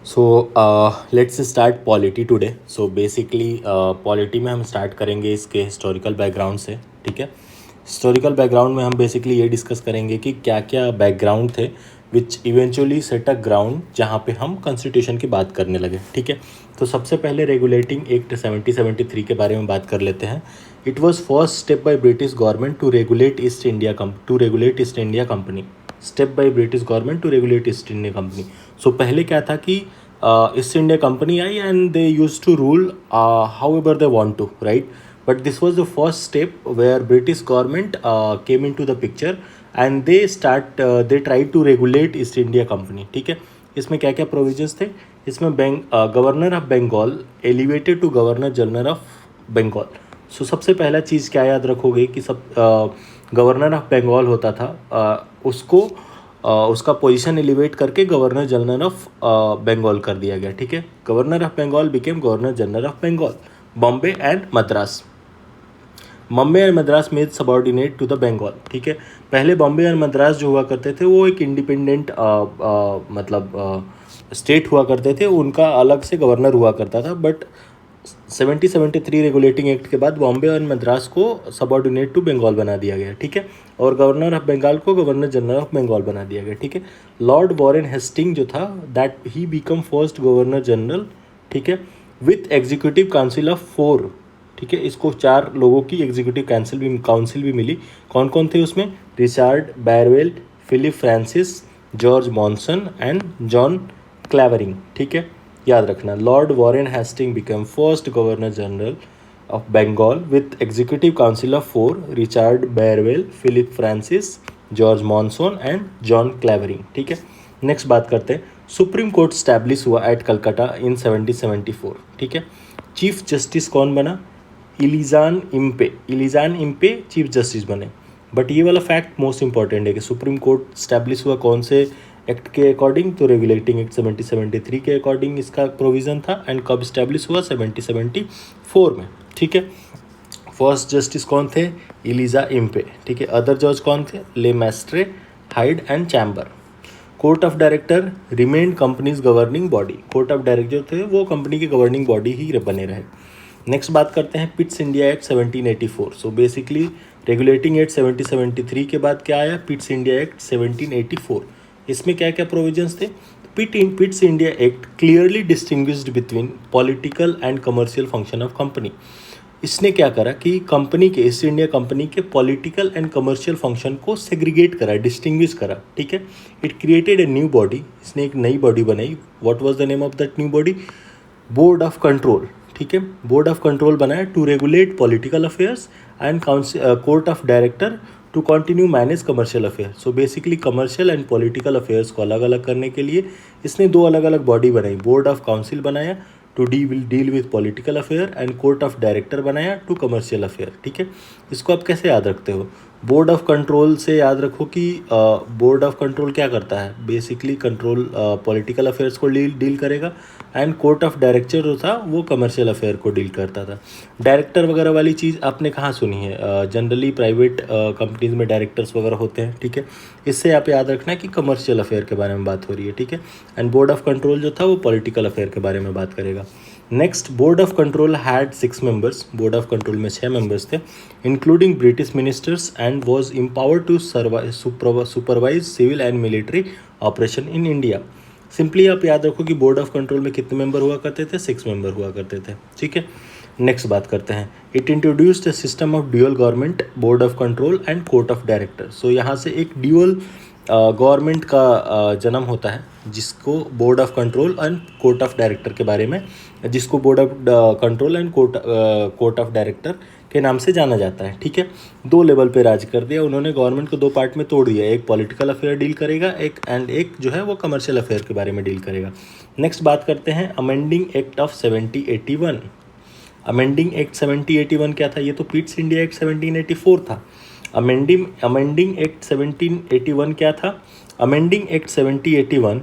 So let's start polity today. So basically polity में हम start करेंगे इसके हिस्टोरिकल बैकग्राउंड से। ठीक है, हिस्टोरिकल बैकग्राउंड में हम बेसिकली ये डिस्कस करेंगे कि क्या क्या बैकग्राउंड थे which eventually set a ground जहाँ पे हम कॉन्स्टिट्यूशन की बात करने लगे। ठीक है, तो सबसे पहले रेगुलेटिंग एक्ट 1773 के बारे में बात कर लेते हैं। It was first step by British government to regulate East India Company. Step by British government to regulate East India Company. So पहले क्या था कि ईस्ट इंडिया कंपनी आई and they use to rule however they want to, right. But this was the first step where British government came in to the picture and they try to regulate East India Company. ठीक है, इसमें क्या क्या provisions थे? इसमें governor of Bengal elevated to governor general of Bengal. So सबसे पहला चीज़ क्या याद रखोगे कि गवर्नर ऑफ बंगाल होता था, उसको उसका पोजीशन एलिवेट करके गवर्नर जनरल ऑफ बंगाल कर दिया गया। ठीक है, governor of Bengal became governor general of Bengal. Bombay and Madras, Bombay and Madras में सबॉर्डिनेट टू द बंगाल। ठीक है, पहले बॉम्बे और मद्रास जो हुआ करते थे वो एक इंडिपेंडेंट स्टेट हुआ करते थे, उनका अलग से गवर्नर हुआ करता था। बट 1773 रेगुलेटिंग एक्ट के बाद बॉम्बे और मद्रास को सबॉर्डिनेट टू बंगाल बना दिया गया। ठीक है, और गवर्नर ऑफ बंगाल को गवर्नर जनरल ऑफ बंगाल बना दिया गया। ठीक है, लॉर्ड वॉरेन हेस्टिंग जो था that he become first governor general. ठीक है, विथ एग्जीक्यूटिव काउंसिल ऑफ 4। ठीक है, इसको 4 लोगों की एग्जीक्यूटिव काउंसिल भी मिली। कौन कौन थे उसमें? Richard Barwell, Philip Francis, George Monson and John Clavering. ठीक है, याद रखना, Lord Warren Hastings become first governor general of Bengal with executive council of 4, Richard Barwell, Philip Francis, George Monson and John Clavering. ठीक है, नेक्स्ट बात करते हैं। Supreme Court establish हुआ एट कलकत्ता इन 1774। ठीक है, चीफ जस्टिस कौन बना? इलिजान इम्पे चीफ जस्टिस बने। बट ये वाला फैक्ट मोस्ट इंपॉर्टेंट है कि सुप्रीम कोर्ट स्टैब्लिश हुआ कौन से एक्ट के अकॉर्डिंग? तो रेगुलेटिंग एक्ट 1773 के अकॉर्डिंग इसका प्रोविज़न था। एंड कब स्टैब्लिश हुआ? 1774 में। ठीक है, फर्स्ट जस्टिस कौन थे? Elijah Impey. ठीक है, अदर जज कौन थे? Le Maistre, Hyde and Chamber. Court of director remained company's governing body. Court of director थे वो कंपनी की गवर्निंग बॉडी ही बने रहे। नेक्स्ट बात करते हैं Pitt's India act 1784। So basically regulating act 1773 के बाद क्या आया? Pitt's India act 1784। इसमें क्या क्या प्रोविजंस थे? Pitt's India act clearly distinguished between political and commercial function of company. इसने क्या करा कि कंपनी के, ईस्ट इंडिया कंपनी के पॉलिटिकल एंड कमर्शियल फंक्शन को सेग्रीगेट करा, डिस्टिंग्विश करा। ठीक है, it created a new body. इसने एक नई बॉडी बनाई। What was the name of that new body? Board of control. ठीक है, बोर्ड ऑफ कंट्रोल बनाया to regulate political affairs and court of director to continue manage commercial affair. So basically commercial and political affairs को अलग अलग करने के लिए इसने 2 अलग अलग बॉडी बनाई। बोर्ड ऑफ काउंसिल बनाया to deal with political affair and court of director बनाया टू कमर्शियल अफेयर। ठीक है, इसको आप कैसे याद रखते हो? बोर्ड ऑफ कंट्रोल से याद रखो कि बोर्ड ऑफ कंट्रोल क्या करता है? बेसिकली कंट्रोल पॉलिटिकल अफेयर्स को डील करेगा एंड कोर्ट ऑफ डायरेक्टर जो था वो कमर्शियल अफेयर को डील करता था। डायरेक्टर वगैरह वाली चीज़ आपने कहाँ सुनी है? जनरली प्राइवेट कंपनीज में डायरेक्टर्स वगैरह होते हैं। ठीक है, इससे आप याद रखना कि कमर्शियल अफेयर के बारे में बात हो रही है। ठीक है, एंड बोर्ड ऑफ कंट्रोल जो था वो पॉलिटिकल अफेयर के बारे में बात करेगा। Next, board of control had 6 members. Board of control में 6 मेंबर्स थे, including British ministers, and was empowered to supervise civil and military operation in India. Simply आप याद रखो कि बोर्ड ऑफ कंट्रोल में कितने मेंबर हुआ करते थे? 6 मेंबर हुआ करते थे। ठीक है, नेक्स्ट बात करते हैं। It introduced a system of dual government, board of control and court of director. So यहाँ से एक ड्यूअल गवर्नमेंट का जन्म होता है, जिसको board of control and court of director के बारे में, जिसको board of control and court of director के नाम से जाना जाता है। ठीक है, 2 लेवल पे राज कर दिया उन्होंने। गवर्नमेंट को 2 पार्ट में तोड़ दिया, एक पॉलिटिकल अफेयर डील करेगा, एक जो है वो कमर्शियल अफेयर के बारे में डील करेगा। नेक्स्ट बात करते हैं amending act of 1781। Amending act 1781 क्या था? ये तो पिट्स इंडिया एक्ट 1784 था। अमेंडिंग एक्ट 1781 क्या था? अमेंडिंग एक्ट 1781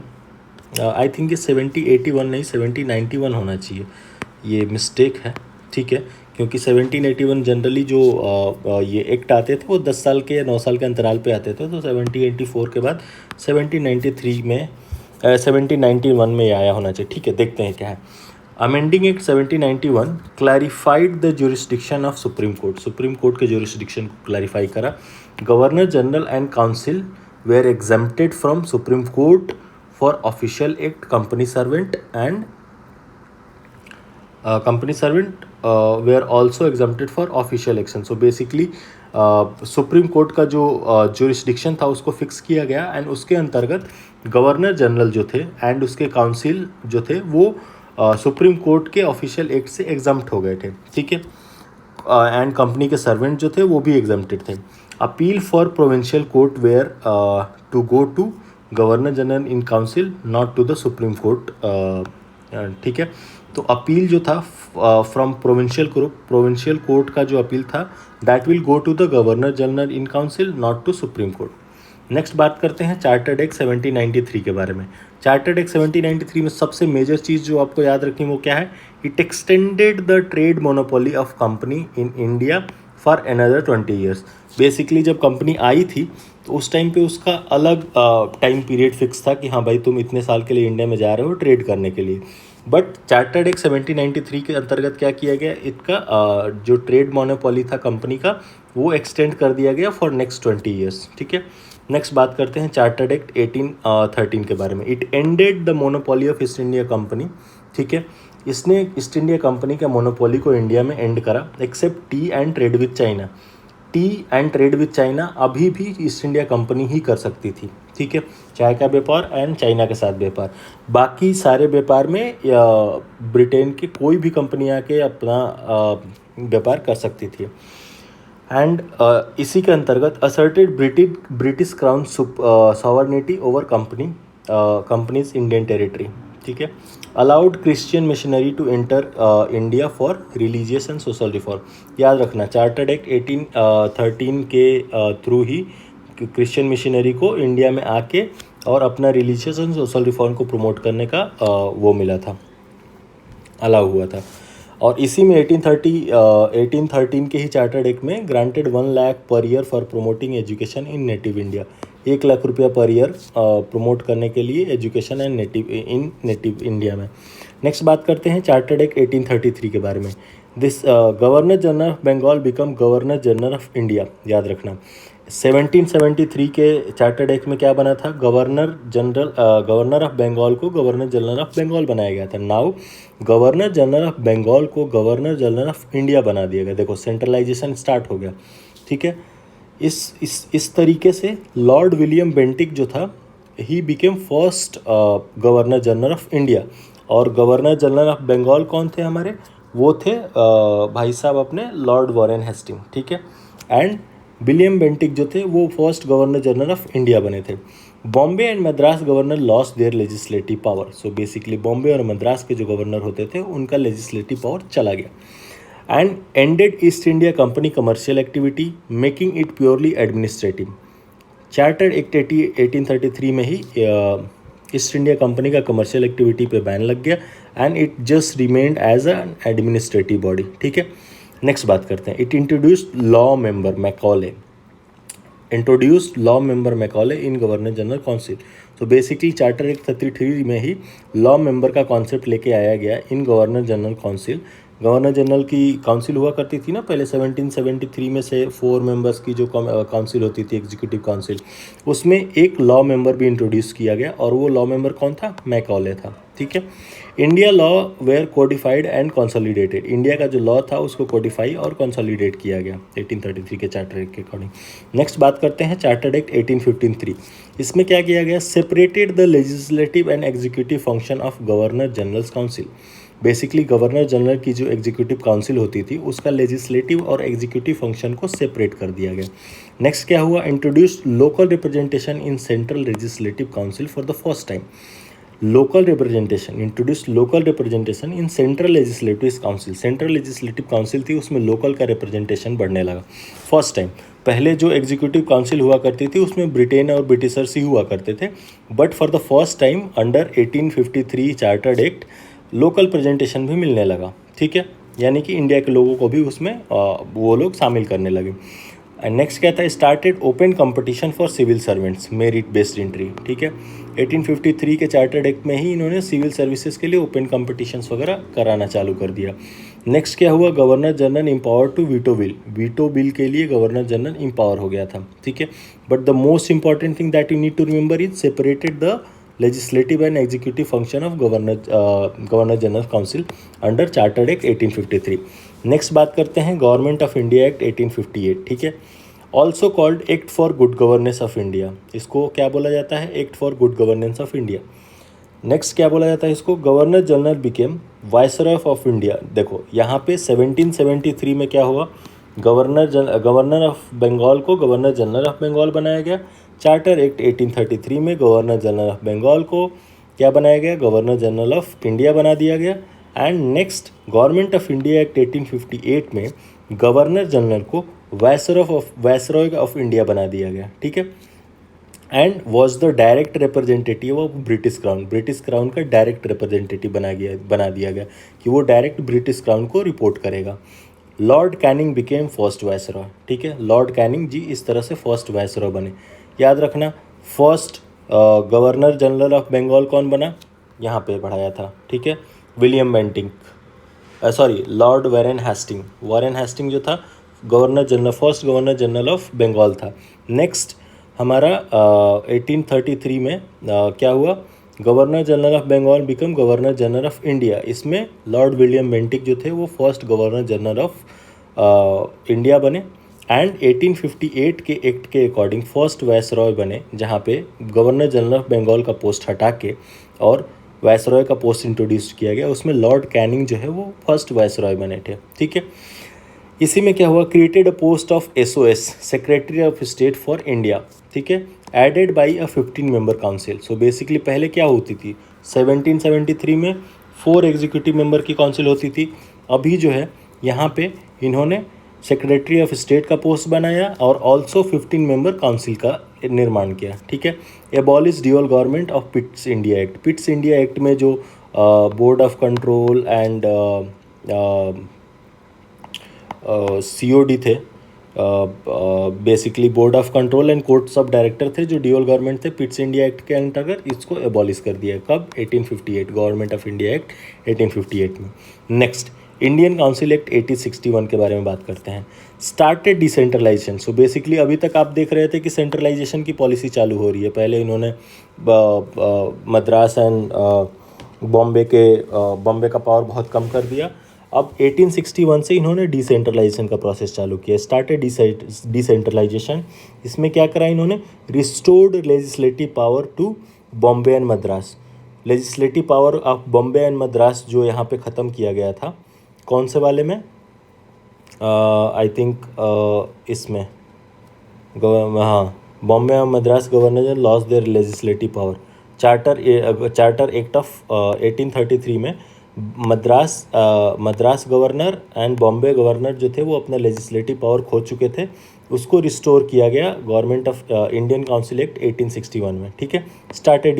आई थिंक ये 1781 नहीं 1791 होना चाहिए, ये मिस्टेक है। ठीक है, क्योंकि 1781 जनरली जो ये एक्ट आते थे वो 10 साल के या 9 साल के अंतराल पे आते थे। तो 1784 के बाद 1793 में 1791 में ये आया होना चाहिए, ठीक है, देखते हैं क्या है। Amending act 1791 clarified the jurisdiction of supreme court, supreme court के जुरिस्डिक्शन को क्लैरिफाई करा। Governor general and council were exempted from supreme court for official act, company servant and company servant were also exempted for official action. So basically supreme court का जो jurisdiction था उसको fix किया गया and उसके अंतर्गत governor general जो थे एंड उसके काउंसिल जो थे वो सुप्रीम कोर्ट के ऑफिशियल एक्ट से एग्जम्प्ट हो गए थे, ठीक है। एंड कंपनी के सर्वेंट जो थे वो भी एग्जम्प्टेड थे। Appeal for provincial court were to go to governor general in council, not to the supreme court, ठीक है। तो अपील जो था फ्रॉम प्रोविंशियल कोर्ट का जो अपील था that will go to the governor general in council, not to supreme court. Next बात करते हैं चार्टर्ड एक्ट 1793 के बारे में। चार्टर्ड एक्ट 1793 में सबसे मेजर चीज़ जो आपको याद रखनी वो क्या है, it extended the trade monopoly of company in India for another 20 years. Basically जब कंपनी आई थी तो उस टाइम पे उसका अलग टाइम पीरियड फिक्स था कि हाँ भाई तुम इतने साल के लिए इंडिया में जा रहे हो ट्रेड करने के लिए। बट चार्टर्ड एक्ट 1793 के अंतर्गत क्या किया गया, इसका जो ट्रेड मोनोपोली था कंपनी का वो एक्सटेंड कर दिया गया फॉर नेक्स्ट 20 ईयर्स, ठीक है। नेक्स्ट बात करते हैं चार्टर्ड एक्ट 1813 के बारे में। It ended the monopoly of East India Company, ठीक है। इसने ईस्ट इंडिया कंपनी के मोनोपोली को इंडिया में एंड करा, except tea and trade with China. Tea and trade with China अभी भी ईस्ट इंडिया कंपनी ही कर सकती थी, ठीक है, चाय का व्यापार एंड चाइना के साथ व्यापार। बाकी सारे व्यापार में ब्रिटेन की कोई भी कंपनी आके अपना व्यापार कर सकती थी। एंड इसी के अंतर्गत asserted British crown sovereignty over company's Indian territory, ठीक है। Allowed Christian missionary to enter India for religious and social reform. याद रखना चार्टर्ड एक्ट 1813 के थ्रू ही क्रिश्चियन मिशनरी को इंडिया में आके और अपना रिलीजियस एंड सोशल रिफॉर्म को प्रमोट करने का वो मिला था, अलाउ हुआ था। और इसी में 1813 के ही चार्टर्ड एक्ट में granted 1 lakh per year for promoting education in native India. 1 lakh रुपया पर ईयर प्रमोट करने के लिए एजुकेशन एंड नेटिव इंडिया में। नेक्स्ट बात करते हैं चार्टर्ड एक्ट 1833 के बारे में। This governor general of Bengal became governor general of India. याद रखना 1773 के चार्टर्ड एक्ट में क्या बना था, गवर्नर ऑफ बंगाल को गवर्नर जनरल ऑफ बंगाल बनाया गया था। Now governor general of Bengal को गवर्नर जनरल ऑफ इंडिया बना दिया गया। देखो सेंट्रलाइजेशन स्टार्ट हो गया, ठीक है। इस तरीके से लॉर्ड विलियम बेंटिक जो था he became first governor general of India. और गवर्नर जनरल ऑफ बंगाल कौन थे हमारे, वो थे भाई साहब अपने लॉर्ड वॉरेन हेस्टिंग, ठीक है। एंड विलियम बेंटिक जो थे वो first governor general of India बने थे। Bombay and Madras governor lost their legislative power. So basically Bombay और मद्रास के जो गवर्नर होते थे उनका लेजिस्लेटिव पावर चला गया। And ended East India Company commercial activity, making it purely administrative. Chartered act 1833 में ही ईस्ट इंडिया कंपनी का कमर्शियल एक्टिविटी पे बैन लग गया and it just remained as an administrative body, ठीक है। नेक्स्ट बात करते हैं, it introduced law member Macaulay in governor general council. तो बेसिकली चार्टर एक्ट 33 में ही लॉ मेंबर का कॉन्सेप्ट लेके आया गया in governor general council. Governor general की काउंसिल हुआ करती थी ना पहले 1773 में से 4 मेंबर्स की जो काउंसिल होती थी एग्जीक्यूटिव काउंसिल, उसमें एक लॉ मेंबर भी इंट्रोड्यूस किया गया और वो लॉ मेंबर कौन था, मैकॉले था, ठीक है। India law were codified and consolidated. India का जो लॉ था उसको कोडिफाई और कंसोलिडेट किया गया 1833 के चार्टर एक्ट के अकॉर्डिंग। नेक्स्ट बात करते हैं चार्टर्ड एक्ट 1853। इसमें क्या किया गया, separated the legislative and executive function of governor generals council. Basically governor general की जो एग्जीक्यूटिव काउंसिल होती थी उसका लेजिस्लेटिव और एग्जीक्यूटिव फंक्शन को सेपरेट कर दिया गया। नेक्स्ट क्या हुआ, introduced local representation in central legislative council for the first time. Introduced local representation in central legislative council. Central legislative council थी उसमें लोकल का रिप्रेजेंटेशन बढ़ने लगा फर्स्ट टाइम। पहले जो एग्जीक्यूटिव काउंसिल हुआ करती थी उसमें ब्रिटेन और ब्रिटिशर्स ही हुआ करते थे, but for the first time under 1853 chartered act local presentation भी मिलने लगा, ठीक है। यानी कि इंडिया के लोगों को भी उसमें वो लोग शामिल करने लगे। नेक्स्ट क्या था, started open competition for civil servants, merit based entry, ठीक है। 1853 के चार्टर्ड एक्ट में ही इन्होंने सिविल सर्विसेज के लिए ओपन कंपटीशंस वगैरह कराना चालू कर दिया। नेक्स्ट क्या हुआ, governor general empower to veto bill, veto bill के लिए गवर्नर जनरल इम्पावर हो गया था, ठीक है। But the most important thing that you need to remember is separated the legislative and executive function of governor general council under chartered act 1853। Next बात करते हैं गवर्नमेंट ऑफ इंडिया एक्ट 1858, ठीक है। Also called act for good governance of India, इसको क्या बोला जाता है, act for good governance of India. Next क्या बोला जाता है इसको, governor general became viceroy of India. देखो यहाँ पे 1773 में क्या हुआ, गवर्नर ऑफ बंगाल को गवर्नर जनरल ऑफ बंगाल बनाया गया। चार्टर एक्ट 1833 में गवर्नर जनरल ऑफ बंगाल को क्या बनाया गया, गवर्नर जनरल ऑफ इंडिया बना दिया गया। And next government of India act 1858 में गवर्नर जनरल को वाइसरॉय ऑफ इंडिया बना दिया गया, ठीक है। And was the direct representative of British crown, British crown का डायरेक्ट रिप्रेजेंटेटिव बना दिया गया कि वो डायरेक्ट ब्रिटिश क्राउन को रिपोर्ट करेगा। Lord Canning became first viceroy, ठीक है। लॉर्ड कैनिंग जी इस तरह से फर्स्ट वाइसरॉय बने। याद रखना, first governor general of Bengal कौन बना, यहाँ पे पढ़ाया था, ठीक है, William Bentinck, lord Warren Hasting. Warren Hasting जो था governor general, first governor general of Bengal था। नेक्स्ट हमारा 1833 में क्या हुआ, governor general of Bengal became governor general of India. इसमें लॉर्ड विलियम बेंटिक जो थे वो first governor general of India बने। एंड 1858 के एक्ट के अकॉर्डिंग फर्स्ट वाइसरॉय बने, जहाँ पे गवर्नर जनरल ऑफ बंगाल का पोस्ट हटा के और वाइसरॉय का पोस्ट इंट्रोड्यूस किया गया। उसमें लॉर्ड कैनिंग जो है वो फर्स्ट वाइसरॉय बने थे, ठीक है। इसी में क्या हुआ, created a post of SOS, secretary of state for India, ठीक है, added by a 15 member council. So basically पहले क्या होती थी, 1773 में 4 एग्जीक्यूटिव मेंबर की काउंसिल होती थी। अभी जो है यहाँ पे इन्होंने सेक्रेटरी ऑफ स्टेट का पोस्ट बनाया और ऑल्सो 15 मेंबर काउंसिल का निर्माण किया, ठीक है। Abolish dual government of Pitt's India act, Pitt's India act में जो board of control and COD थे, basically board of control and courts of director थे जो ड्यूअल गवर्नमेंट थे, पिट्स इंडिया एक्ट के अंतर्गत इसको एबॉलिश कर दिया। कब, 1858, गवर्नमेंट ऑफ इंडिया एक्ट 1858 में। नेक्स्ट इंडियन काउंसिल एक्ट 1861 के बारे में बात करते हैं। स्टार्टेड डिसेंट्रलाइजेशन, सो बेसिकली अभी तक आप देख रहे थे कि सेंट्रलाइजेशन की पॉलिसी चालू हो रही है। पहले इन्होंने मद्रास एंड बॉम्बे का पावर बहुत कम कर दिया। अब 1861 से इन्होंने डिसेंट्रलाइजेशन का प्रोसेस चालू किया, स्टार्टेड डिसेंट्रलाइजेशन। इसमें क्या करा इन्होंने, restored legislative power to Bombay and Madras. Legislative power of Bombay and Madras जो यहाँ पे ख़त्म किया गया था, कौन से वाले में, आई थिंक इसमें हाँ, Bombay and Madras governor general lost their legislative power. Charter act of 1833 में Madras governor and Bombay governor जो थे वो अपना लेजिस्लेटिव पावर खो चुके थे, उसको रिस्टोर किया गया government of Indian council act 1861 में, ठीक है। Started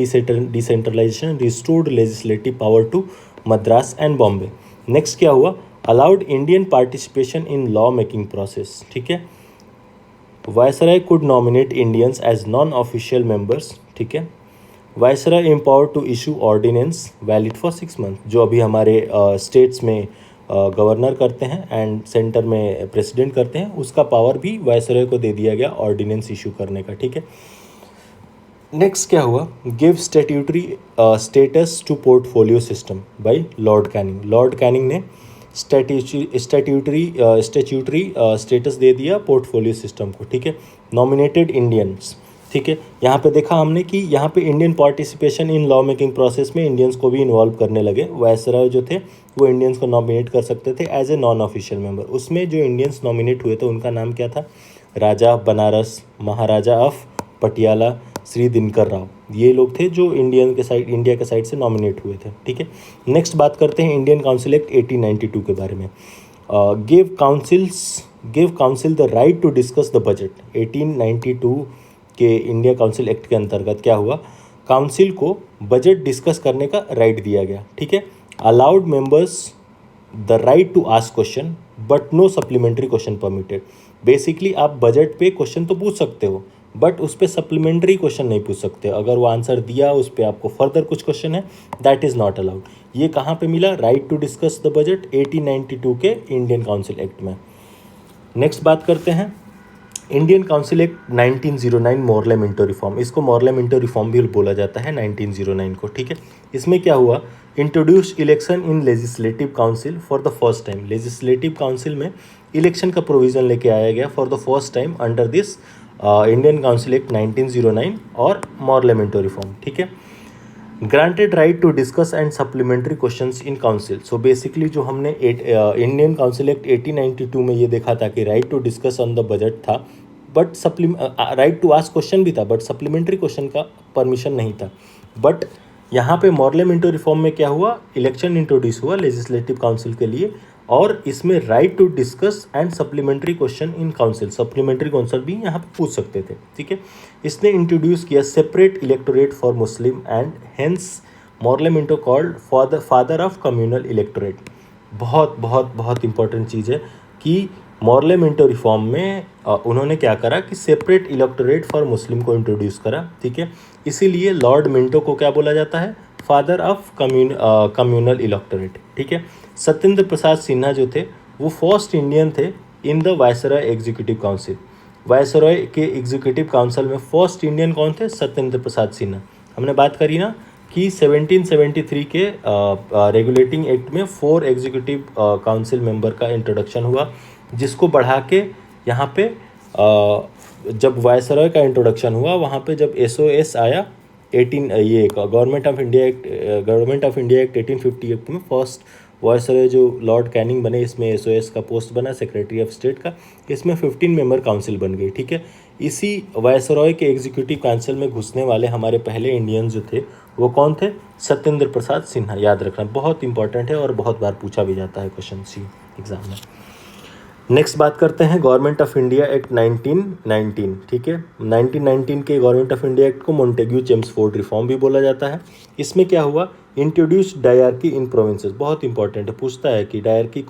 decentralisation, restored legislative power to Madras and Bombay. Next क्या हुआ, allowed Indian participation in law making process, ठीक है। Viceroy could nominate Indians as non official members, ठीक है। Viceroy empower to issue ordinance valid for 6 month, जो अभी हमारे states में गवर्नर करते हैं एंड सेंटर में प्रेसिडेंट करते हैं, उसका पावर भी वाइसरॉय को दे दिया गया ऑर्डिनेंस इशू करने का, ठीक है। नेक्स्ट क्या हुआ, give statutory status to portfolio system by lord Canning. Lord Canning ने स्टैट्यूटरी स्टेटस दे दिया पोर्टफोलियो सिस्टम को, ठीक है। नॉमिनेटेड इंडियंस, ठीक है। यहाँ पे देखा हमने कि यहाँ पे Indian participation in law making process में इंडियंस को भी इन्वॉल्व करने लगे। वाइसरॉय जो थे वो इंडियंस को नॉमिनेट कर सकते थे as a non official member. उसमें जो इंडियंस नॉमिनेट हुए थे उनका नाम क्या था, राजा ऑफ बनारस, महाराजा ऑफ पटियाला, श्री दिनकर राव, ये लोग थे जो इंडिया के साइड से नॉमिनेट हुए थे, ठीक है। नेक्स्ट बात करते हैं इंडियन काउंसिल एक्ट 1892 के बारे में। Give council the right to discuss the budget. 1892 के इंडिया काउंसिल एक्ट के अंतर्गत क्या हुआ, काउंसिल को बजट डिस्कस करने का राइट दिया गया, ठीक है। Allowed members the right to ask question but no supplementary question permitted. Basically आप बजट पे क्वेश्चन तो पूछ सकते हो, बट उस पर सप्लीमेंट्री क्वेश्चन नहीं पूछ सकते। अगर वो आंसर दिया उस पर आपको फर्दर कुछ क्वेश्चन है, दैट इज़ नॉट अलाउड। ये कहाँ पे मिला? Right to discuss the budget 1892 के इंडियन काउंसिल एक्ट में। नेक्स्ट बात करते हैं Indian council act 1909 Morley Minto reform. इसको मॉर्ले मिंटो रिफॉर्म भी बोला जाता है 1909 को, ठीक है। इसमें क्या हुआ? Introduce election in legislative council for the first time. Legislative council में इलेक्शन का प्रोविज़न लेके आया गया for the first time under this Indian council act 1909 और मॉर्ले मिंटो रिफॉर्म, ठीक है। Granted right to discuss and supplementary questions in council. So basically जो हमने इंडियन काउंसिल एक्ट 1892 में ये देखा था कि right to discuss on the budget था, but right to ask question भी था, बट सप्लीमेंट्री क्वेश्चन का परमिशन नहीं था। बट यहाँ पे मॉर्ले मिंटो रिफॉर्म में क्या हुआ? इलेक्शन इंट्रोड्यूस हुआ लेजिस्लेटिव काउंसिल के लिए, और इसमें right to discuss and supplementary question in council, supplementary question भी यहाँ पे पूछ सकते थे, ठीक है। इसने इंट्रोड्यूस किया separate electorate for Muslim and hence Morley Minto called father of communal electorate. बहुत बहुत बहुत इंपॉर्टेंट चीज़ है कि मॉर्ले मिंटो रिफॉर्म में उन्होंने क्या करा कि सेपरेट इलेक्टोरेट फॉर मुस्लिम को इंट्रोड्यूस करा, ठीक है। इसीलिए लॉर्ड मिंटो को क्या बोला जाता है? फादर ऑफ कम्युनल इलेक्टोरेट, ठीक है। सत्येंद्र प्रसाद सिन्हा जो थे वो फर्स्ट इंडियन थे in the viceroy executive council. Viceroy के एग्जीक्यूटिव काउंसिल में फर्स्ट इंडियन कौन थे? सत्येंद्र प्रसाद सिन्हा। हमने बात करी ना कि 1773 के रेगुलेटिंग एक्ट में 4 एग्जीक्यूटिव काउंसिल मेंबर का इंट्रोडक्शन हुआ, जिसको बढ़ा के यहाँ पे जब वायसरॉय का इंट्रोडक्शन हुआ, वहाँ पे जब SOS आया 18 ये गवर्नमेंट ऑफ इंडिया एक्ट 1858 में फर्स्ट वायसरॉय जो लॉर्ड कैनिंग बने, इसमें SOS का पोस्ट बना सेक्रेटरी ऑफ स्टेट का, इसमें 15 मेंबर काउंसिल बन गई, ठीक है। इसी वायसरॉय के एग्जीक्यूटिव काउंसिल में घुसने वाले हमारे पहले इंडियन जो थे वो कौन थे? सत्येंद्र प्रसाद सिन्हा। याद रखना, बहुत इंपॉर्टेंट है और बहुत बार पूछा भी जाता है क्वेश्चन सी एग्जाम में। नेक्स्ट बात करते हैं गवर्नमेंट ऑफ इंडिया एक्ट 1919, ठीक है। 1919 के गवर्नमेंट ऑफ इंडिया एक्ट को मोंटेग्यू चेम्सफोर्ड रिफॉर्म भी बोला जाता है। इसमें क्या हुआ? इंट्रोड्यूस डायरकी इन प्रोविंसेस। बहुत इंपॉर्टेंट है, पूछता है कि dyarchy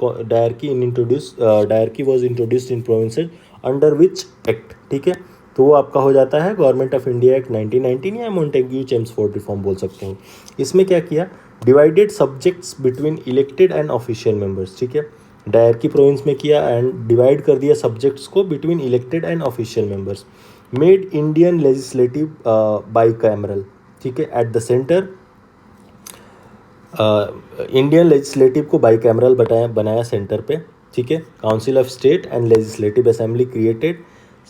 was introduced in provinces under which act, ठीक है। तो वो आपका हो जाता है गवर्नमेंट ऑफ इंडिया एक्ट 1919 या मोंटेग्यू चेम्सफोर्ड रिफॉर्म बोल सकते हो। इसमें क्या किया? Divided subjects between elected and official members, ठीक है। डायरकी प्रोविंस में किया एंड डिवाइड कर दिया सब्जेक्ट्स को between elected and official members. Made Indian legislative bicameral, ठीक है। At the centre Indian legislative को बाईकैमरल बनाया सेंटर पे, ठीक है। Council of state and legislative assembly created.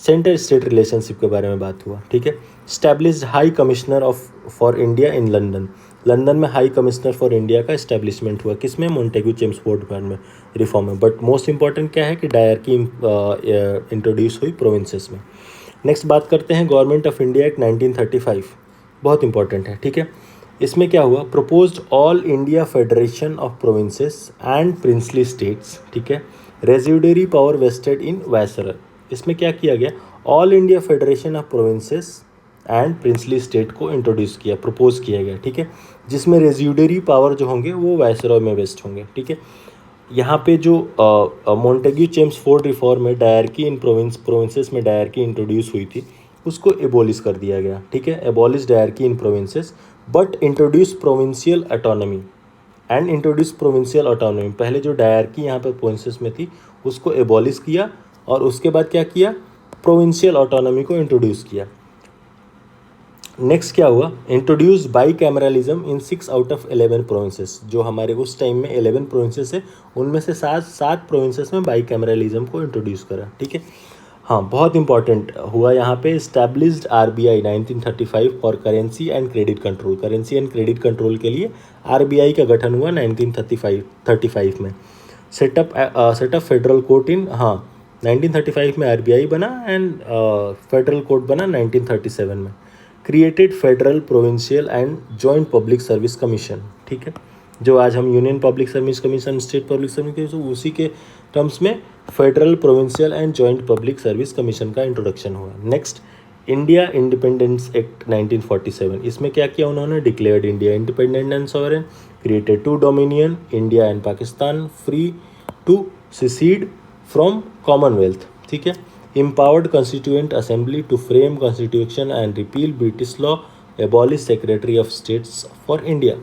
Centre state relationship के बारे में बात हुआ, ठीक है। Established high commissioner for India in London. London में हाई कमिश्नर फॉर इंडिया का इस्टेब्लिशमेंट हुआ, किसमें? मोंटेग्यू चेम्सफोर्ड में रिफॉर्म में। बट मोस्ट इंपॉर्टेंट क्या है कि डायरकी इंट्रोड्यूस हुई प्रोविंसेस में। नेक्स्ट बात करते हैं गवर्नमेंट ऑफ इंडिया एक्ट 1935। बहुत इंपॉर्टेंट है, ठीक है। इसमें क्या हुआ? Proposed all India federation of provinces and princely states, ठीक है। रेजिडरी पावर वेस्टेड इन वायसरॉय। इसमें क्या किया गया? All India federation of provinces and princely state को इंट्रोड्यूस किया, प्रपोज किया गया, ठीक है। जिसमें रेजिडरी पावर जो होंगे वो वायसरॉय में वेस्ट होंगे, ठीक है। यहाँ पे जो मोंटेग्यू चेम्सफोर्ड रिफॉर्म में डायरकी इन प्रोविंसेस में डायरकी इंट्रोड्यूस हुई थी, उसको एबॉलिश कर दिया गया, ठीक है। Abolish dyarchy in provinces but introduce provincial autonomy and introduce provincial autonomy. पहले जो डायरकी यहाँ पे प्रोविंसेस में थी उसको एबॉलिश किया और उसके बाद क्या किया? प्रोविंशियल ऑटोनॉमी को इंट्रोड्यूस किया। नेक्स्ट क्या हुआ? Introduce by cameralism in 6 out of 11 provinces. जो हमारे उस टाइम में 11 प्रोविंसेस है उनमें से 7 प्रोविंसेस में बाई कैमरलिज्म को इंट्रोड्यूस करा, ठीक है। हाँ, बहुत इंपॉर्टेंट हुआ यहाँ पे established RBI 1935 for currency and credit control. Currency and credit control के लिए RBI का गठन हुआ 1935 में। सेटअप फेडरल कोर्ट इन 1935 में RBI बना एंड फेडरल कोर्ट बना 1937 में। Created federal provincial and joint public service commission, ठीक है। जो आज हम union public service commission, state public service commission, उसी के टर्म्स में federal provincial and joint public service commission का इंट्रोडक्शन हुआ। Next, India independence act 1947। इसमें क्या किया उन्होंने? Declared India independent and sovereign, created 2 dominion India and Pakistan, free to secede from commonwealth, ठीक है। empowered constituent assembly to frame constitution and repeal British law, abolish secretary of states for India,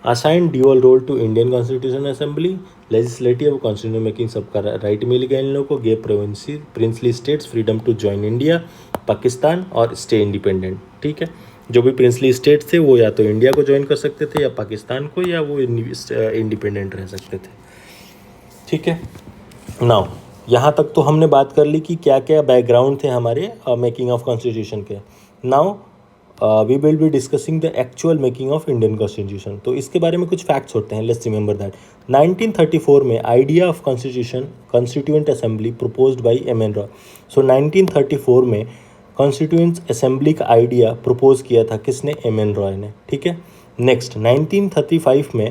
assigned dual role to Indian Constitution Assembly, legislative और constitution making सबका right मिल गया इन लोगों को, gave princely states freedom to join India, Pakistan और stay independent. ठीक है, जो भी प्रिंसली स्टेट्स थे वो या तो इंडिया को ज्वाइन कर सकते थे या पाकिस्तान को, या वो इंडिपेंडेंट रह सकते थे। ठीक है, नाउ यहाँ तक तो हमने बात कर ली कि क्या क्या बैकग्राउंड थे हमारे मेकिंग ऑफ कॉन्स्टिट्यूशन के। Now we will be discussing the actual making of Indian constitution. तो इसके बारे में कुछ फैक्ट्स होते हैं, लेट्स रिमेंबर दैट 1934 में idea of constitution constituent assembly proposed by M N. Roy. So 1934 में कॉन्स्टिट्यूएंट असेंबली का आइडिया प्रपोज किया था किसने? एम.एन. रॉय ने। ठीक है, नेक्स्ट 1935 में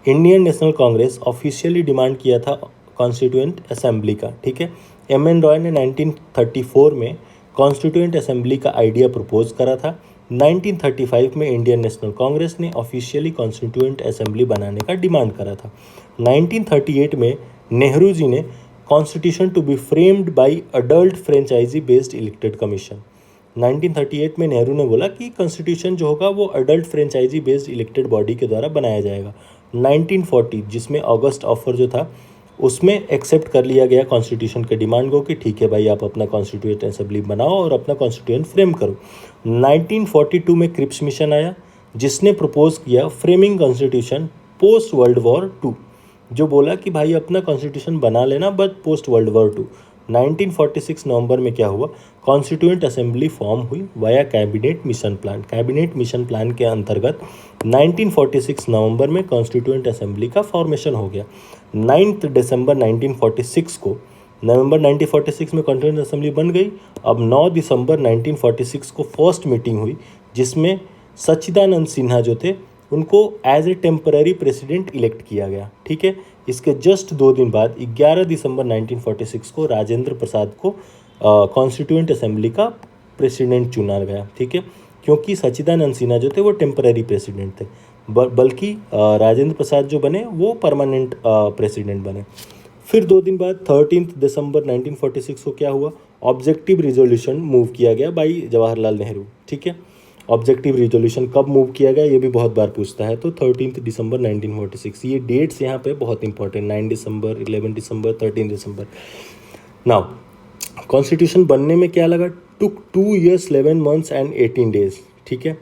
Indian national Congress officially demand किया था कॉन्स्टिट्यूएंट असेंबली का। ठीक है, एम.एन. रॉय ने 1934 में कॉन्स्टिट्यूएंट असेंबली का आइडिया प्रपोज करा था। 1935 में इंडियन नेशनल कांग्रेस ने ऑफिशियली कॉन्स्टिट्यूएंट असेंबली बनाने का डिमांड करा था। 1938 में नेहरू जी ने constitution to be framed by adult franchise based elected commission. 1938 में नेहरू ने बोला कि कॉन्स्टिट्यूशन जो होगा वो adult franchise based elected body के द्वारा बनाया जाएगा। 1940 जिसमें अगस्त ऑफर जो था उसमें एक्सेप्ट कर लिया गया कॉन्स्टिट्यूशन के डिमांड को कि ठीक है भाई, आप अपना कॉन्स्टिट्यूएंट असेंबली बनाओ और अपना कॉन्स्टिट्यूएंट फ्रेम करो। 1942 में क्रिप्स मिशन आया जिसने प्रपोज किया framing constitution post world war 2, जो बोला कि भाई अपना कॉन्स्टिट्यूशन बना लेना बट पोस्ट वर्ल्ड वॉर 2। 1946 नवंबर में क्या हुआ? कॉन्स्टिट्यूएंट असेंबली फॉर्म हुई via cabinet mission plan. Cabinet mission plan के अंतर्गत 1946 नवंबर में कॉन्स्टिट्यूएंट असेंबली का फॉर्मेशन हो गया। 9 दिसंबर 1946 को, नवंबर 1946 में कॉन्स्टिट्यूएंट असेंबली बन गई। अब 9 दिसंबर 1946 को फर्स्ट मीटिंग हुई जिसमें सच्चिदानंद सिन्हा जो थे उनको as a temporary president elect किया गया। ठीक है, इसके जस्ट 2 दिन बाद 11 दिसंबर 1946 को राजेंद्र प्रसाद को कॉन्स्टिट्यूएंट असेंबली का प्रेसिडेंट चुना गया। ठीक है, क्योंकि सच्चिदानंद सिन्हा जो थे वो टेम्पररी प्रेसिडेंट थे, बल्कि राजेंद्र प्रसाद जो बने वो परमानेंट प्रेसिडेंट बने। फिर 2 दिन बाद 13 दिसंबर 1946 को क्या हुआ? ऑब्जेक्टिव रिजोल्यूशन मूव किया गया बाई जवाहरलाल नेहरू। ठीक है, ऑब्जेक्टिव रिजोल्यूशन कब मूव किया गया ये भी बहुत बार पूछता है, तो 13 दिसंबर 1946। ये डेट्स यहाँ पे बहुत इंपॉर्टेंट, 9 दिसंबर, 11 दिसंबर, 13 दिसंबर। नाउ कॉन्स्टिट्यूशन बनने में क्या लगा? टुक 2 years 11 months and 18 days। ठीक है,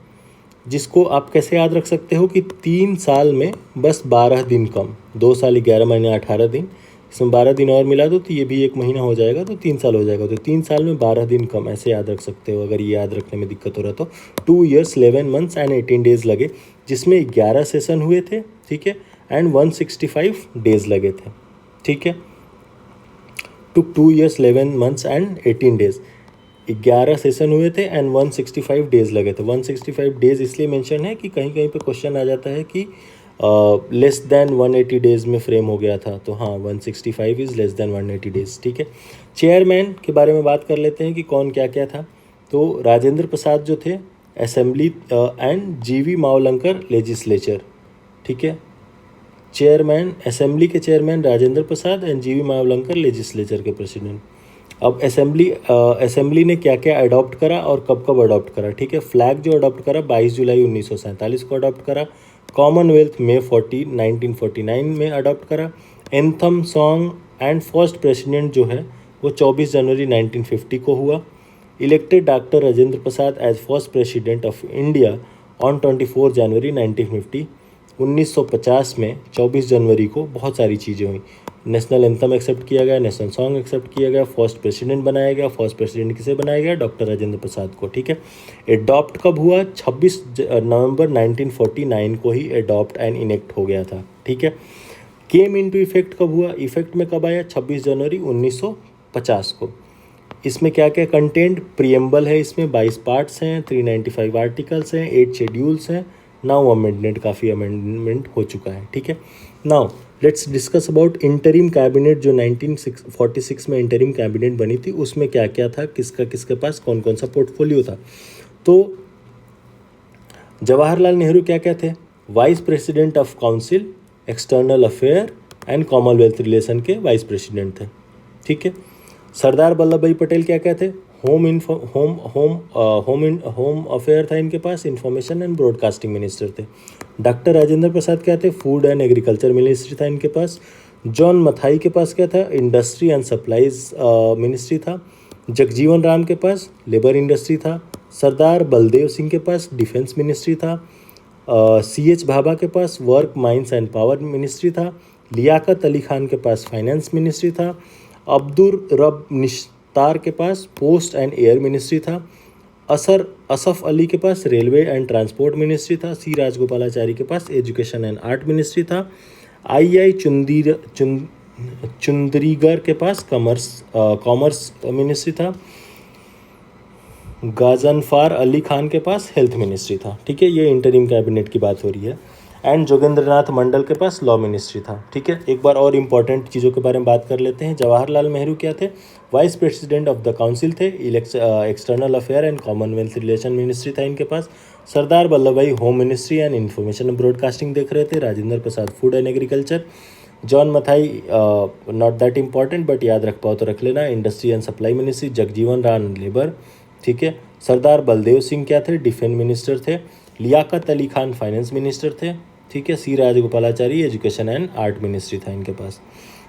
जिसको आप कैसे याद रख सकते हो कि 3 साल में बस 12 दिन कम, 2 साल 11 महीने 18 दिन, इसमें 12 दिन और मिला दो तो ये भी 1 महीना हो जाएगा, तो 3 साल हो जाएगा। तो 3 साल में 12 दिन कम, ऐसे याद रख सकते हो अगर ये याद रखने में दिक्कत हो रहा तो। 2 years 11 months and 18 days लगे, जिसमें 11 सेशन हुए थे। ठीक है, एंड 165 डेज लगे थे। ठीक है, टुक 2 years 11 months and 18 days, 11 session हुए थे एंड 165 डेज लगे थे। 165 डेज इसलिए मेंशन है कि कहीं कहीं पे क्वेश्चन आ जाता है कि लेस देन 180 डेज में फ्रेम हो गया था, तो हाँ 165 इज़ लेस देन 180 डेज। ठीक है, चेयरमैन के बारे में बात कर लेते हैं कि कौन क्या क्या था। तो राजेंद्र प्रसाद जो थे असेंबली एंड जीवी मावलंकर लेजिस्लेचर। ठीक है, चेयरमैन असेंबली के चेयरमैन राजेंद्र प्रसाद एंड जीवी मावलंकर लेजिस्लेचर के प्रेसिडेंट। अब असेंबली ने क्या क्या अडॉप्ट करा और कब कब अडॉप्ट करा? ठीक है, फ्लैग जो अडॉप्ट करा 22 जुलाई 1947 को अडॉप्ट करा। कॉमनवेल्थ में 1949 में अडॉप्ट करा। Anthem song and first president जो है वो 24 जनवरी 1950 को हुआ। Elected doctor Rajendra Prasad as first president of India on 24 जनवरी 1950। 1950 में 24 जनवरी को बहुत सारी चीज़ें हुई। नेशनल एंथम एक्सेप्ट किया गया, नेशनल सॉन्ग एक्सेप्ट किया गया, फर्स्ट प्रेसिडेंट बनाया गया। फर्स्ट प्रेसिडेंट किसे बनाया गया? डॉक्टर राजेंद्र प्रसाद को। ठीक है, एडॉप्ट कब हुआ? 26 नवंबर 1949 को ही एडॉप्ट एंड इनेक्ट हो गया था। ठीक है, केम इनटू इफेक्ट कब हुआ? इफेक्ट में कब आया? 26 जनवरी 1950 को। इसमें क्या क्या कंटेंट? प्रियम्बल है, इसमें 22 पार्ट्स हैं, 395 आर्टिकल्स हैं, 8 शेड्यूल्स हैं, 9 अमेंडमेंट, काफ़ी अमेंडमेंट हो चुका है। ठीक है, now let's discuss about interim cabinet जो 1946 में इंटरिम कैबिनेट बनी थी, उसमें क्या क्या था, किसका किसके पास कौन कौन सा पोर्टफोलियो था। तो जवाहरलाल नेहरू क्या क्या थे? Vice president of council, external affair and commonwealth relation के वाइस प्रेसिडेंट थे। ठीक है, सरदार वल्लभ भाई पटेल क्या क्या थे? होम अफेयर था इनके पास, इंफॉर्मेशन एंड ब्रॉडकास्टिंग मिनिस्टर थे। डॉक्टर राजेंद्र प्रसाद क्या थे? फूड एंड एग्रीकल्चर मिनिस्ट्री था इनके पास। जॉन मथाई के पास क्या था? इंडस्ट्री एंड सप्लाईज मिनिस्ट्री था। जगजीवन राम के पास लेबर इंडस्ट्री था। सरदार बलदेव सिंह के पास डिफेंस मिनिस्ट्री था। CH भाभा के पास work mines and power ministry था। लियाकत अली खान के पास फाइनेंस मिनिस्ट्री था। अब्दुल रब निश्तार के पास पोस्ट एंड एयर मिनिस्ट्री था। असफ अली के पास रेलवे एंड ट्रांसपोर्ट मिनिस्ट्री था। C राजगोपालाचारी के पास एजुकेशन एंड आर्ट मिनिस्ट्री था। आई चुंदरीगर के पास कॉमर्स मिनिस्ट्री था। गाजनफार अली खान के पास हेल्थ मिनिस्ट्री था। ठीक है, ये इंटरिम कैबिनेट की बात हो रही है। एंड जोगेंद्रनाथ मंडल के पास लॉ मिनिस्ट्री था। ठीक है, एक बार और इम्पॉर्टेंट चीज़ों के बारे में बात कर लेते हैं। जवाहरलाल नेहरू क्या थे? Vice president of the council थे। External affair and commonwealth relation ministry था इनके पास। Sardar Vallabh Bhai home ministry and information and broadcasting देख रहे थे। Rajendra Prasad food and agriculture. John Mathai not that important but याद रख पाओ तो रख लेना, industry and supply ministry. Jagjivan Ram labour. ठीक है, सरदार बलदेव सिंह क्या थे? डिफेंस मिनिस्टर थे। लियाकत अली खान फाइनेंस मिनिस्टर थे। ठीक है, C Rajagopalachari education and art ministry था इनके पास।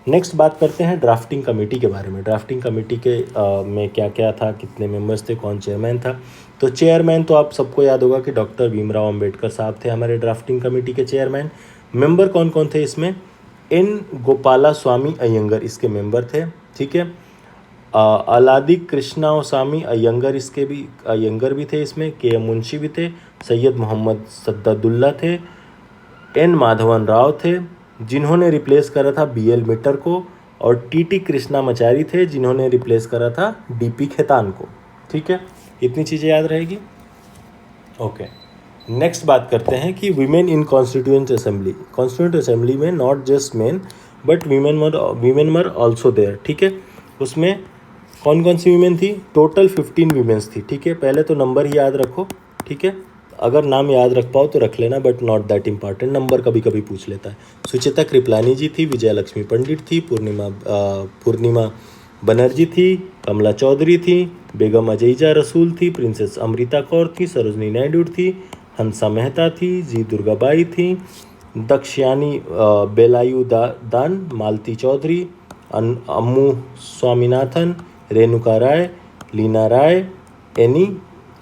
नेक्स्ट बात करते हैं ड्राफ्टिंग कमेटी के बारे में। ड्राफ्टिंग कमेटी के में क्या क्या था, कितने मेंबर्स थे, कौन चेयरमैन था? तो चेयरमैन तो आप सबको याद होगा कि डॉक्टर भीमराव अंबेडकर साहब थे हमारे ड्राफ्टिंग कमेटी के चेयरमैन। मेंबर कौन कौन थे इसमें? N गोपाला स्वामी अयंगर इसके मेंबर थे। ठीक है, अलादी कृष्णास्वामी अयंगर भी थे इसमें। KM मुंशी भी थे। सैयद मोहम्मद सद्दुल्ला थे। N माधवन राव थे जिन्होंने रिप्लेस करा था BL मिट्टर को। और TT कृष्णामाचारी थे जिन्होंने रिप्लेस करा था DP खेतान को। ठीक है, इतनी चीज़ें याद रहेगी। ओके, नेक्स्ट बात करते हैं कि women in constituent assembly. Constituent assembly में not just men but women were also there. ठीक है, उसमें कौन कौन सी वीमेन थी? टोटल 15 वीमेंस थी। ठीक है, पहले तो नंबर ही याद रखो। ठीक है, अगर नाम याद रख पाओ तो रख लेना but not that important, number कभी कभी पूछ लेता है। सुचिता कृपलानी जी थी। विजय लक्ष्मी पंडित थी। पूर्णिमा बनर्जी थी। कमला चौधरी थी। बेगम अजईजा रसूल थी। प्रिंसेस अमृता कौर थी। सरोजनी नायडू थी। हंसा मेहता थी। जी दुर्गाबाई थी। दक्षयानी बेलायू दान। मालती चौधरी। अम्मू स्वामीनाथन। रेणुका राय। लीना राय।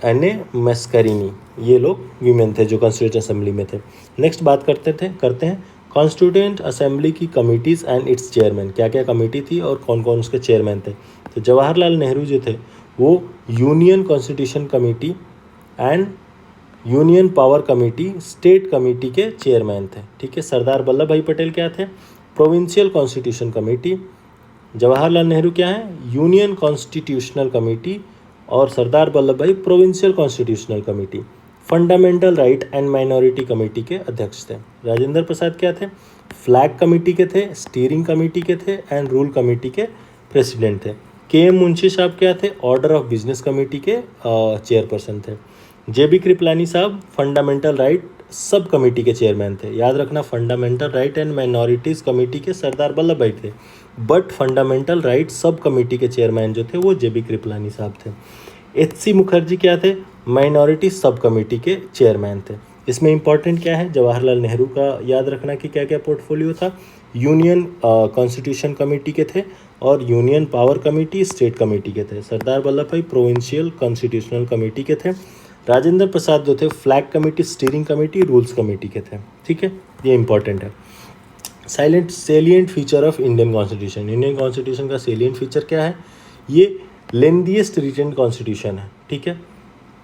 एने मस्करिनी, ये लोग वीमेन थे जो कॉन्स्टिट्यूएंट असेंबली में थे। नेक्स्ट बात करते हैं कॉन्स्टिट्यूएंट असेंबली की कमिटीज़ एंड इट्स चेयरमैन। क्या क्या कमेटी थी और कौन कौन उसके चेयरमैन थे? तो जवाहरलाल नेहरू जो थे वो union constitution committee and union power committee state committee के चेयरमैन थे। ठीक है, सरदार वल्लभ भाई पटेल क्या थे? Provincial constitution committee. Jawaharlal Nehru क्या है? Union constitutional committee. और सरदार वल्लभ भाई provincial constitutional committee. Fundamental right and minority committee के अध्यक्ष थे। राजेंद्र प्रसाद क्या थे? फ्लैग कमेटी के थे, स्टीयरिंग कमेटी के थे एंड रूल कमेटी के प्रेसिडेंट थे। KM मुंशी साहब क्या थे? ऑर्डर ऑफ बिजनेस कमेटी के चेयरपर्सन थे। JB कृपलानी साहब फंडामेंटल राइट सब कमेटी के चेयरमैन थे। याद रखना, fundamental right and minorities committee के सरदार वल्लभ भाई थे but fundamental right sub committee के चेयरमैन जो थे वो JB कृपलानी साहब थे। HC मुखर्जी क्या थे? माइनॉरिटी सब कमेटी के चेयरमैन थे। इसमें इंपॉर्टेंट क्या है? जवाहरलाल नेहरू का याद रखना कि क्या क्या पोर्टफोलियो था। यूनियन कॉन्स्टिट्यूशन कमेटी के थे और union power committee state committee के थे। सरदार वल्लभ भाई प्रोविंशियल कॉन्स्टिट्यूशनल कमेटी के थे। राजेंद्र प्रसाद जो थे flag committee, steering committee, rules committee के थे। ठीक है, ये इंपॉर्टेंट है। Salient feature of Indian constitution. Indian constitution का सेलिएंट फीचर क्या है? ये लेंथीएस्ट रिटन कॉन्स्टिट्यूशन है। ठीक है,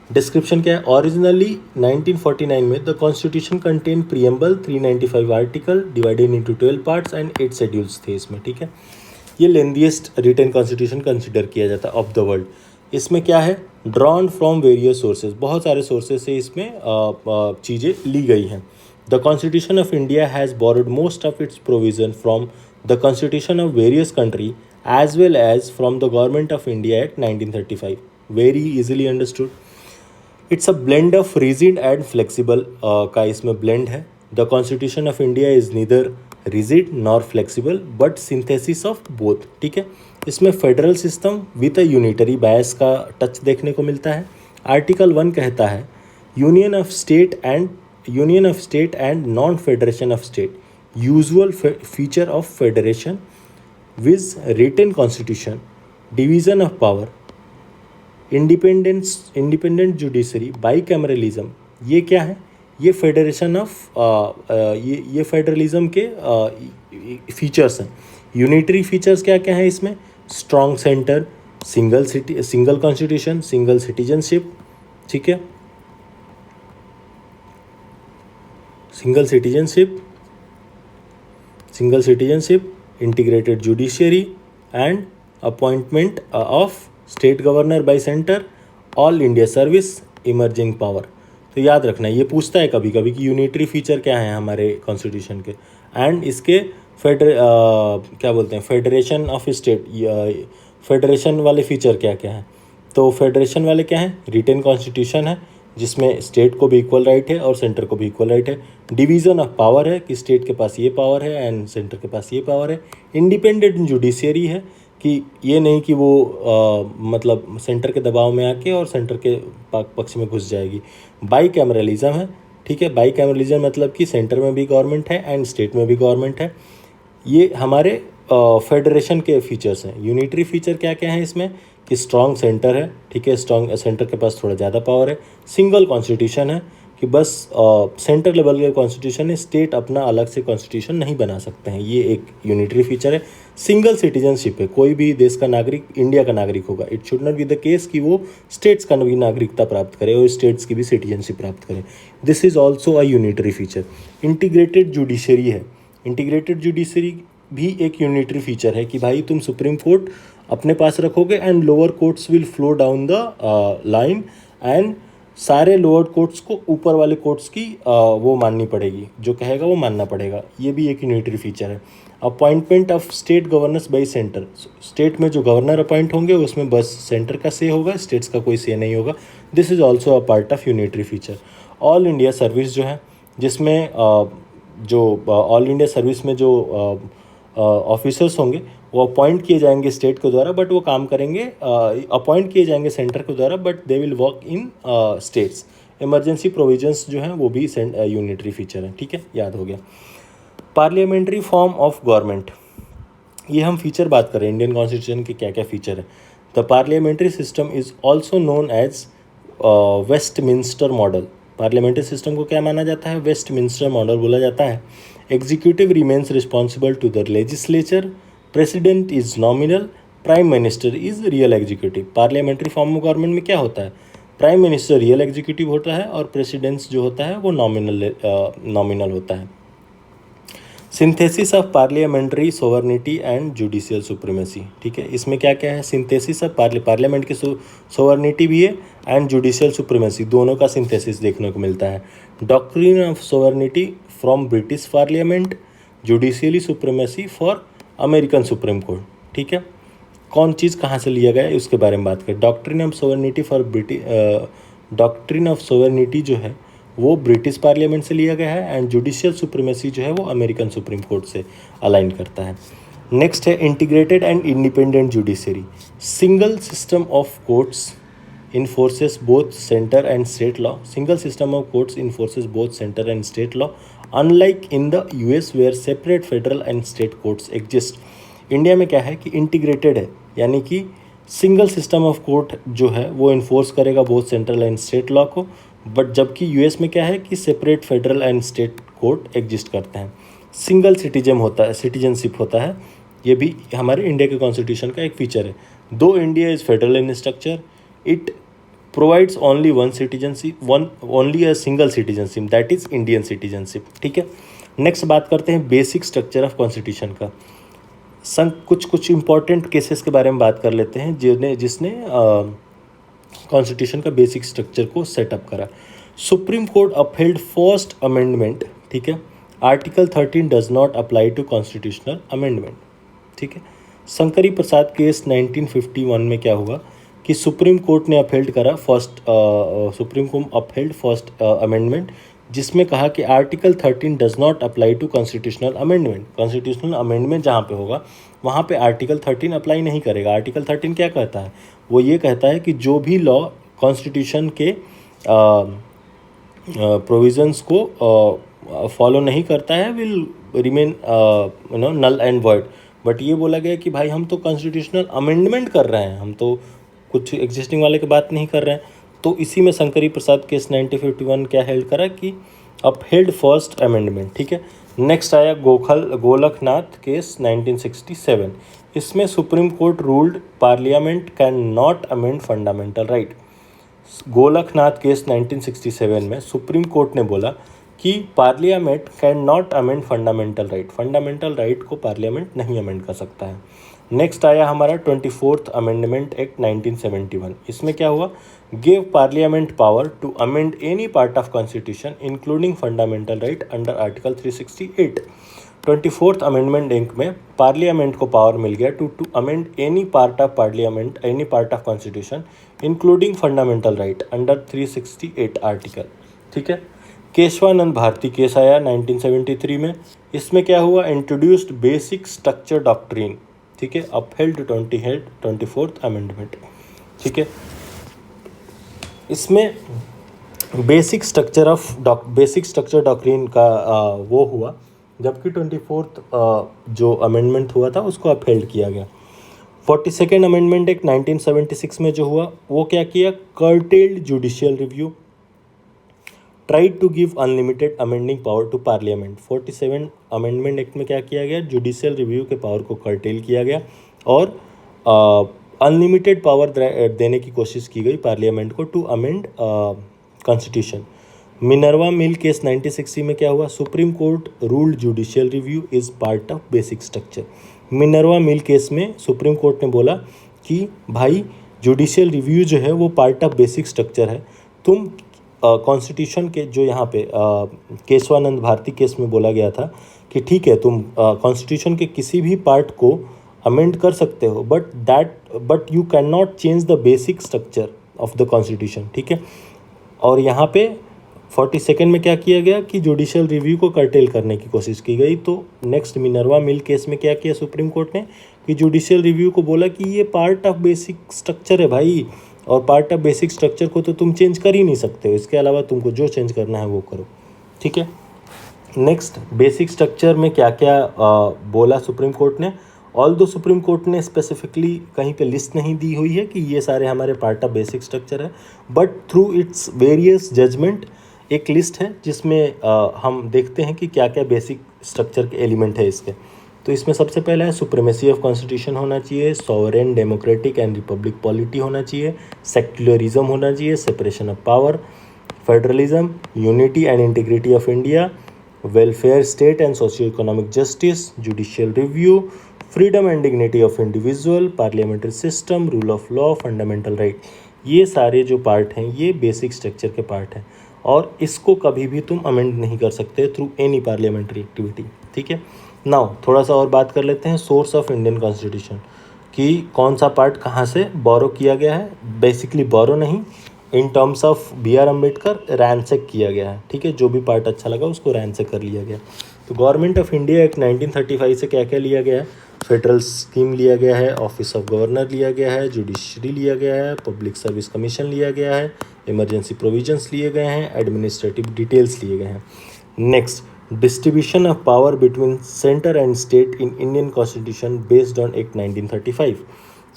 डिस्क्रिप्शन क्या है? ओरिजिनली 1949 में the constitution contain preamble 395 article divided into 12 parts and 8 schedules थे इसमें। ठीक है, ये लेंथीएस्ट रिटन कॉन्स्टिट्यूशन कंसिडर किया जाता है ऑफ द वर्ल्ड। इसमें क्या है? ड्रॉन फ्रॉम वेरियस सोर्सेज, बहुत सारे सोर्सेज से इसमें चीज़ें ली गई हैं। The constitution of India has borrowed most of its provision from the constitution of various country as well as from the government of India Act 1935. Very easily understood. It's a blend of rigid and flexible का इसमें blend है। The constitution of India is neither rigid nor flexible but synthesis of both. ठीक है, इसमें federal system with a unitary बायस का touch देखने को मिलता है। आर्टिकल 1 कहता है union of state and non federation of state, usual feature of federation with written constitution, division of power, independent judiciary, bicameralism. ये क्या है? ये फेडरेशन ऑफ ये फेडरलिज्म के फीचर्स हैं। यूनिटरी फीचर्स क्या क्या है इसमें? Strong centre, single constitution, single citizenship, ठीक है, single citizenship, integrated judiciary and appointment of state governor by centre, all India service, emerging power. तो याद रखना, ये पूछता है कभी कभी कि यूनिटरी फीचर क्या है हमारे कॉन्स्टिट्यूशन के, एंड इसके क्या बोलते हैं, फेडरेशन ऑफ स्टेट, फेडरेशन वाले फीचर क्या क्या हैं। तो फेडरेशन वाले क्या हैं? रिटन कॉन्स्टिट्यूशन है जिसमें स्टेट को भी इक्वल राइट है और सेंटर को भी इक्वल राइट है। डिवीज़न ऑफ पावर है कि स्टेट के पास ये पावर है एंड सेंटर के पास ये पावर है। इंडिपेंडेंट जुडिशियरी है कि ये नहीं कि वो मतलब सेंटर के दबाव में आके और सेंटर के पक्ष में घुस जाएगी। बाईकैमरलिज्म है, ठीक है। बाईकैमरलिज्म मतलब कि सेंटर में भी गवर्नमेंट है एंड स्टेट में भी गवर्नमेंट है। ये हमारे फेडरेशन के फीचर्स हैं। यूनिटरी फीचर क्या क्या है इसमें? कि स्ट्रॉन्ग सेंटर है, ठीक है, स्ट्रॉन्ग सेंटर के पास थोड़ा ज़्यादा पावर है। सिंगल कॉन्स्टिट्यूशन है कि बस सेंटर लेवल के कॉन्स्टिट्यूशन है, स्टेट अपना अलग से कॉन्स्टिट्यूशन नहीं बना सकते हैं, ये एक यूनिटरी फीचर है। सिंगल सिटीजनशिप है, कोई भी देश का नागरिक इंडिया का नागरिक होगा। It should not be the case कि वो स्टेट्स का भी नागरिकता प्राप्त करे और स्टेट्स की भी सिटीजनशिप प्राप्त करे। This is also a unitary feature. Integrated judiciary है। इंटीग्रेटेड जुडिशरी भी एक यूनिटरी फीचर है कि भाई तुम सुप्रीम कोर्ट अपने पास रखोगे and lower courts will flow down the line and सारे लोअर कोर्ट्स को ऊपर वाले कोर्ट्स की वो माननी पड़ेगी, जो कहेगा वो मानना पड़ेगा। ये भी एक यूनिटरी फीचर है। Appointment of state governors bye centre, state में जो गवर्नर अपॉइंट होंगे उसमें बस सेंटर का से होगा, स्टेट्स का कोई से नहीं होगा। This is also a part of unitary feature. All India service जो है, जिसमें जो ऑल इंडिया सर्विस में जो ऑफिसर्स होंगे वो अपॉइंट किए जाएंगे स्टेट के द्वारा, बट वो काम करेंगे, अपॉइंट किए जाएंगे सेंटर के द्वारा, but they will work in states. Emergency provisions जो हैं वो भी यूनिटरी फीचर है, ठीक है, याद हो गया। पार्लियामेंट्री फॉर्म ऑफ गवर्नमेंट, ये हम फीचर बात करें इंडियन कॉन्स्टिट्यूशन के क्या क्या फीचर है। The parliamentary system is also known as Westminster model. Parliamentary system को क्या माना जाता है? वेस्टमिंस्टर मॉडल बोला जाता है। Executive remains responsible to the legislature, president is nominal, prime minister is real executive. Parliamentary form of government में क्या होता है? प्राइम मिनिस्टर रियल एग्जीक्यूटिव होता है और प्रेसिडेंट्स जो होता है वो नॉमिनल होता है। Synthesis of parliamentary sovereignty and judicial supremacy, ठीक है, इसमें क्या क्या है? सिंथेसिस ऑफ पार्लियामेंट की सोवर्निटी भी है एंड जुडिशियल सुप्रीमेसी, दोनों का सिंथेसिस देखने को मिलता है। Doctrine of sovereignty from British parliament, judicially supremacy for American supreme court, ठीक है। कौन चीज़ कहाँ से लिया गया है उसके बारे में बात करें। Doctrine of sovereignty doctrine of sovereignty जो है वो ब्रिटिश पार्लियामेंट से लिया गया है एंड जुडिशियल सुप्रीमेसी जो है वो अमेरिकन सुप्रीम कोर्ट से अलाइन करता है। नेक्स्ट है integrated and independent judiciary. Single system of courts enforces both center and state law. Single system of courts enforces both center and state law, unlike in the US where separate federal and state courts exist. India में क्या है कि integrated है, यानी कि single system of court जो है वो इन्फोर्स करेगा both central and state law को, बट जबकि यूएस में क्या है कि separate federal and state court exist करते हैं। सिंगल सिटीजनशिप होता है, ये भी हमारे इंडिया के कॉन्स्टिट्यूशन का एक फीचर है। दो India is federal in structure, it provides only only a single citizenship, that is Indian citizenship, ठीक है। नेक्स्ट बात करते हैं बेसिक स्ट्रक्चर ऑफ कॉन्स्टिट्यूशन का। कुछ इंपॉर्टेंट केसेस के बारे में बात कर लेते हैं जिसने कॉन्स्टिट्यूशन का बेसिक स्ट्रक्चर को सेटअप करा। Supreme court upheld first amendment, ठीक है। Article 13 does not apply to constitutional amendment, ठीक है। शंकरी प्रसाद केस 1951 में क्या हुआ कि सुप्रीम कोर्ट ने अपहेल्ड करा फर्स्ट अमेंडमेंट जिसमें कहा कि article 13 does not apply to constitutional amendment. Constitutional amendment जहाँ पे होगा वहाँ पे आर्टिकल 13 अप्लाई नहीं करेगा। आर्टिकल 13 क्या कहता है? वो ये कहता है कि जो भी लॉ कॉन्स्टिट्यूशन के प्रोविजंस को फॉलो नहीं करता है will remain null and void. But ये बोला गया कि भाई हम तो कॉन्स्टिट्यूशनल अमेंडमेंट कर रहे हैं, हम तो कुछ एग्जिस्टिंग वाले की बात नहीं कर रहे हैं। तो इसी में शंकरी प्रसाद केस 1951 क्या हेल्ड करा कि अपहेल्ड फर्स्ट अमेंडमेंट। ठीक है, नेक्स्ट आया गोलकनाथ केस 1967। इसमें supreme court ruled parliament can not amend fundamental right. Golaknath case 1967 में सुप्रीम कोर्ट ने बोला कि parliament can not amend fundamental right. Fundamental right को पार्लियामेंट नहीं अमेंड कर सकता है। नेक्स्ट आया हमारा 24th अमेंडमेंट एक्ट 1971। इसमें क्या हुआ? Give parliament power to amend any part of constitution including fundamental right under article 368। 24th amendment act में पार्लियामेंट को पावर मिल गया to amend any part of parliament any part of constitution including fundamental right under 368 article. ठीक है, Keshavananda Bharti case आया 1973 में। इसमें क्या हुआ? Introduced basic structure doctrine. ठीक है, अपहेल्ड 24th अमेंडमेंट। ठीक है, इसमें बेसिक स्ट्रक्चर डॉक्ट्रिन का वो हुआ, जबकि 24th जो अमेंडमेंट हुआ था उसको अपहेल्ड किया गया। 42nd अमेंडमेंट एक्ट 1976 में जो हुआ वो क्या किया? Curtailed judicial review, tried to give unlimited amending power to parliament. 47 amendment act में क्या किया गया? जुडिशियल रिव्यू के पावर को कर्टेल किया गया और अनलिमिटेड पावर देने की कोशिश की गई पार्लियामेंट को to amend constitution. Minerva mill case 1960 में क्या हुआ? Supreme court ruled judicial review is part of basic structure. Minerva mill case में सुप्रीम कोर्ट ने बोला कि भाई जुडिशियल रिव्यू जो है वो पार्ट ऑफ बेसिक स्ट्रक्चर है। तुम कॉन्स्टिट्यूशन के जो यहाँ पे केशवानंद भारती केस में बोला गया था कि ठीक है तुम कॉन्स्टिट्यूशन के किसी भी पार्ट को अमेंड कर सकते हो but you can not change the basic structure of the constitution. ठीक है, और यहाँ पे 42nd में क्या किया गया कि जुडिशियल रिव्यू को कर्टेल करने की कोशिश की गई। तो नेक्स्ट मिनर्वा मिल केस में क्या किया सुप्रीम कोर्ट ने कि जुडिशियल रिव्यू को बोला कि ये पार्ट ऑफ बेसिक स्ट्रक्चर है भाई, और पार्ट ऑफ बेसिक स्ट्रक्चर को तो तुम चेंज कर ही नहीं सकते हो, इसके अलावा तुमको जो चेंज करना है वो करो। ठीक है, नेक्स्ट बेसिक स्ट्रक्चर में क्या क्या बोला सुप्रीम कोर्ट ने। ऑल्दो सुप्रीम कोर्ट ने स्पेसिफिकली कहीं पे लिस्ट नहीं दी हुई है कि ये सारे हमारे पार्ट ऑफ बेसिक स्ट्रक्चर है, but through its various judgement एक लिस्ट है जिसमें हम देखते हैं कि क्या क्या बेसिक स्ट्रक्चर के एलिमेंट है इसके। तो इसमें सबसे पहला है सुप्रीमेसी ऑफ कॉन्स्टिट्यूशन होना चाहिए, sovereign democratic and Republic polity होना चाहिए, सेक्युलरिज्म होना चाहिए, separation of power, federalism, unity and integrity of India, welfare state and socio economic justice, judicial review, freedom and dignity of individual, parliamentary system, rule of law, fundamental right. ये सारे जो part हैं ये basic structure के part हैं और इसको कभी भी तुम अमेंड नहीं कर सकते थ्रू एनी पार्लियामेंट्री एक्टिविटी। ठीक है, नाउ थोड़ा सा और बात कर लेते हैं सोर्स ऑफ इंडियन कॉन्स्टिट्यूशन कि कौन सा पार्ट कहाँ से बोरो किया गया है। बेसिकली बोरो नहीं, in terms of B.R. Ambedkar ransack किया गया है। ठीक है, जो भी पार्ट अच्छा लगा उसको रैंसेक कर लिया गया। तो गवर्नमेंट ऑफ इंडिया एक्ट 1935 से क्या क्या लिया गया है? फेडरल स्कीम लिया गया है, ऑफिस ऑफ गवर्नर लिया गया है, जुडिशरी लिया गया है, पब्लिक सर्विस कमीशन लिया गया है, इमरजेंसी प्रोविजंस लिए गए हैं, एडमिनिस्ट्रेटिव डिटेल्स लिए गए हैं। Next, distribution of power between centre and state in Indian constitution based on act 1935।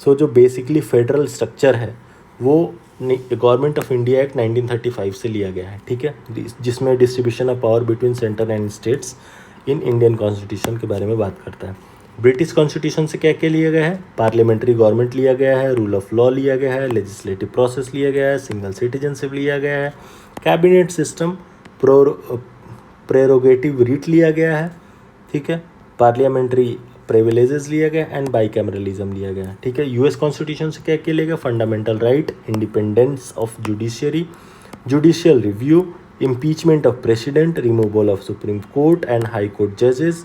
सो जो बेसिकली फेडरल स्ट्रक्चर है वो गवर्नमेंट ऑफ इंडिया एक्ट 1935 से लिया गया है। ठीक है, जिसमें distribution of power between centre and states in Indian constitution के बारे में बात करता है। ब्रिटिश कॉन्स्टिट्यूशन से क्या क्या लिया गया है? पार्लियामेंट्री गवर्नमेंट लिया गया है, रूल ऑफ लॉ लिया गया है, लेजिस्लेटिव प्रोसेस लिया गया है, सिंगल सिटीजनशिप लिया गया है, कैबिनेट सिस्टम, प्रेरोगेटिव रीट लिया गया है। ठीक है, पार्लियामेंट्री प्रिविलेजेस लिया गया एंड बाईकैमरलिज्म लिया गया। ठीक है, यूएस कॉन्स्टिट्यूशन से क्या क्या लिया गया? Fundamental right, independence of judiciary, judicial review, impeachment of president, removal of supreme court and high court जजेस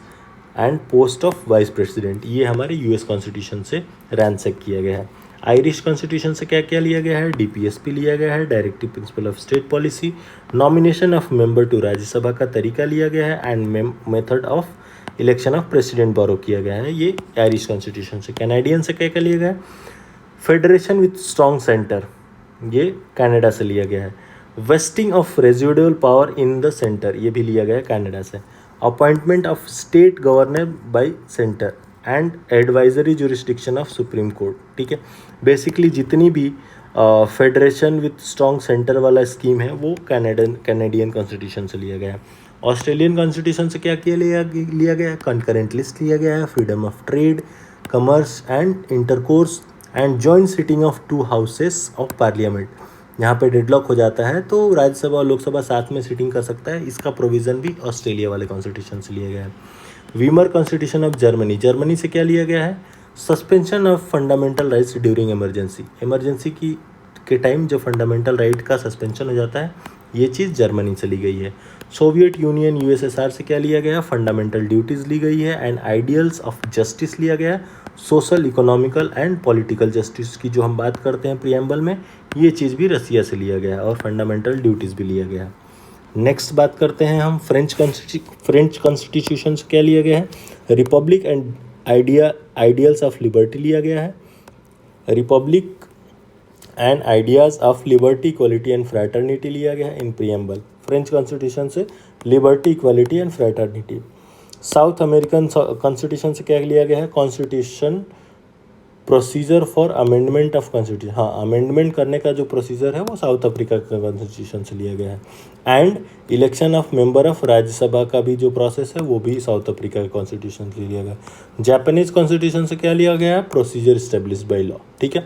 and post of vice president. ये हमारे यूएस कॉन्स्टिट्यूशन से रैंसेक किया गया है। आयरिश कॉन्स्टिट्यूशन से क्या क्या लिया गया है, डीपीएसपी लिया गया है, directive principle of state policy, nomination of member to Rajya Sabha का तरीका लिया गया है and method of election of president borrow किया गया है, ये आयरिश कॉन्स्टिट्यूशन से। कैनेडियन से क्या क्या लिया गया है, फेडरेशन विथ स्ट्रॉन्ग सेंटर, ये कनाडा से लिया गया है। Wasting of residual power in the centre, ये भी लिया गया है कनाडा से। Appointment of state governor by centre and advisory jurisdiction of supreme court, ठीक है। बेसिकली जितनी भी फेडरेशन विथ स्ट्रॉन्ग सेंटर वाला स्कीम है वो कैनेडियन कॉन्स्टिट्यूशन से लिया गया है। ऑस्ट्रेलियन कॉन्स्टिट्यूशन से क्या किया लिया गया है, कंकरेंट लिस्ट लिया गया है, freedom of trade, commerce and intercourse and joint sitting of 2 houses of parliament. यहाँ पे डेडलॉक हो जाता है तो राज्यसभा और लोकसभा साथ में सिटिंग कर सकता है, इसका प्रोविज़न भी ऑस्ट्रेलिया वाले कॉन्स्टिट्यूशन से लिया गया है। Weimar constitution of Germany, Germany से क्या लिया गया है, suspension of fundamental rights during emergency, emergency के टाइम जो फंडामेंटल राइट का सस्पेंशन हो जाता है, ये चीज़ जर्मनी से ली गई है। सोवियत यूनियन यूएसएसआर से क्या लिया गया, फंडामेंटल ड्यूटीज़ ली गई है एंड आइडियल्स ऑफ जस्टिस लिया गया है। Social, economical and political justice की जो हम बात करते हैं प्रियम्बल में, ये चीज़ भी रसिया से लिया गया है और फंडामेंटल ड्यूटीज़ भी लिया गया है। नेक्स्ट बात करते हैं हम फ्रेंच कॉन्स्टिट्यूशन से क्या लिया गया है, Republic and ideals of liberty लिया गया है। Republic and ideas of liberty, equality and fraternity लिया गया है इन प्रियम्बल। फ्रेंच कॉन्स्टिट्यूशन से liberty, equality and fraternity. South American constitution से क्या लिया गया है, constitution procedure for amendment of constitution, हाँ अमेंडमेंट करने का जो प्रोसीजर है वो साउथ अफ्रीका के कॉन्स्टिट्यूशन से लिया गया है। And election of member of Rajya Sabha का भी जो प्रोसेस है वो भी साउथ अफ्रीका के कॉन्स्टिट्यूशन से लिया गया। जापानीज कॉन्स्टिट्यूशन से क्या लिया गया है, प्रोसीजर इस्टेब्लिश बाई लॉ, ठीक है,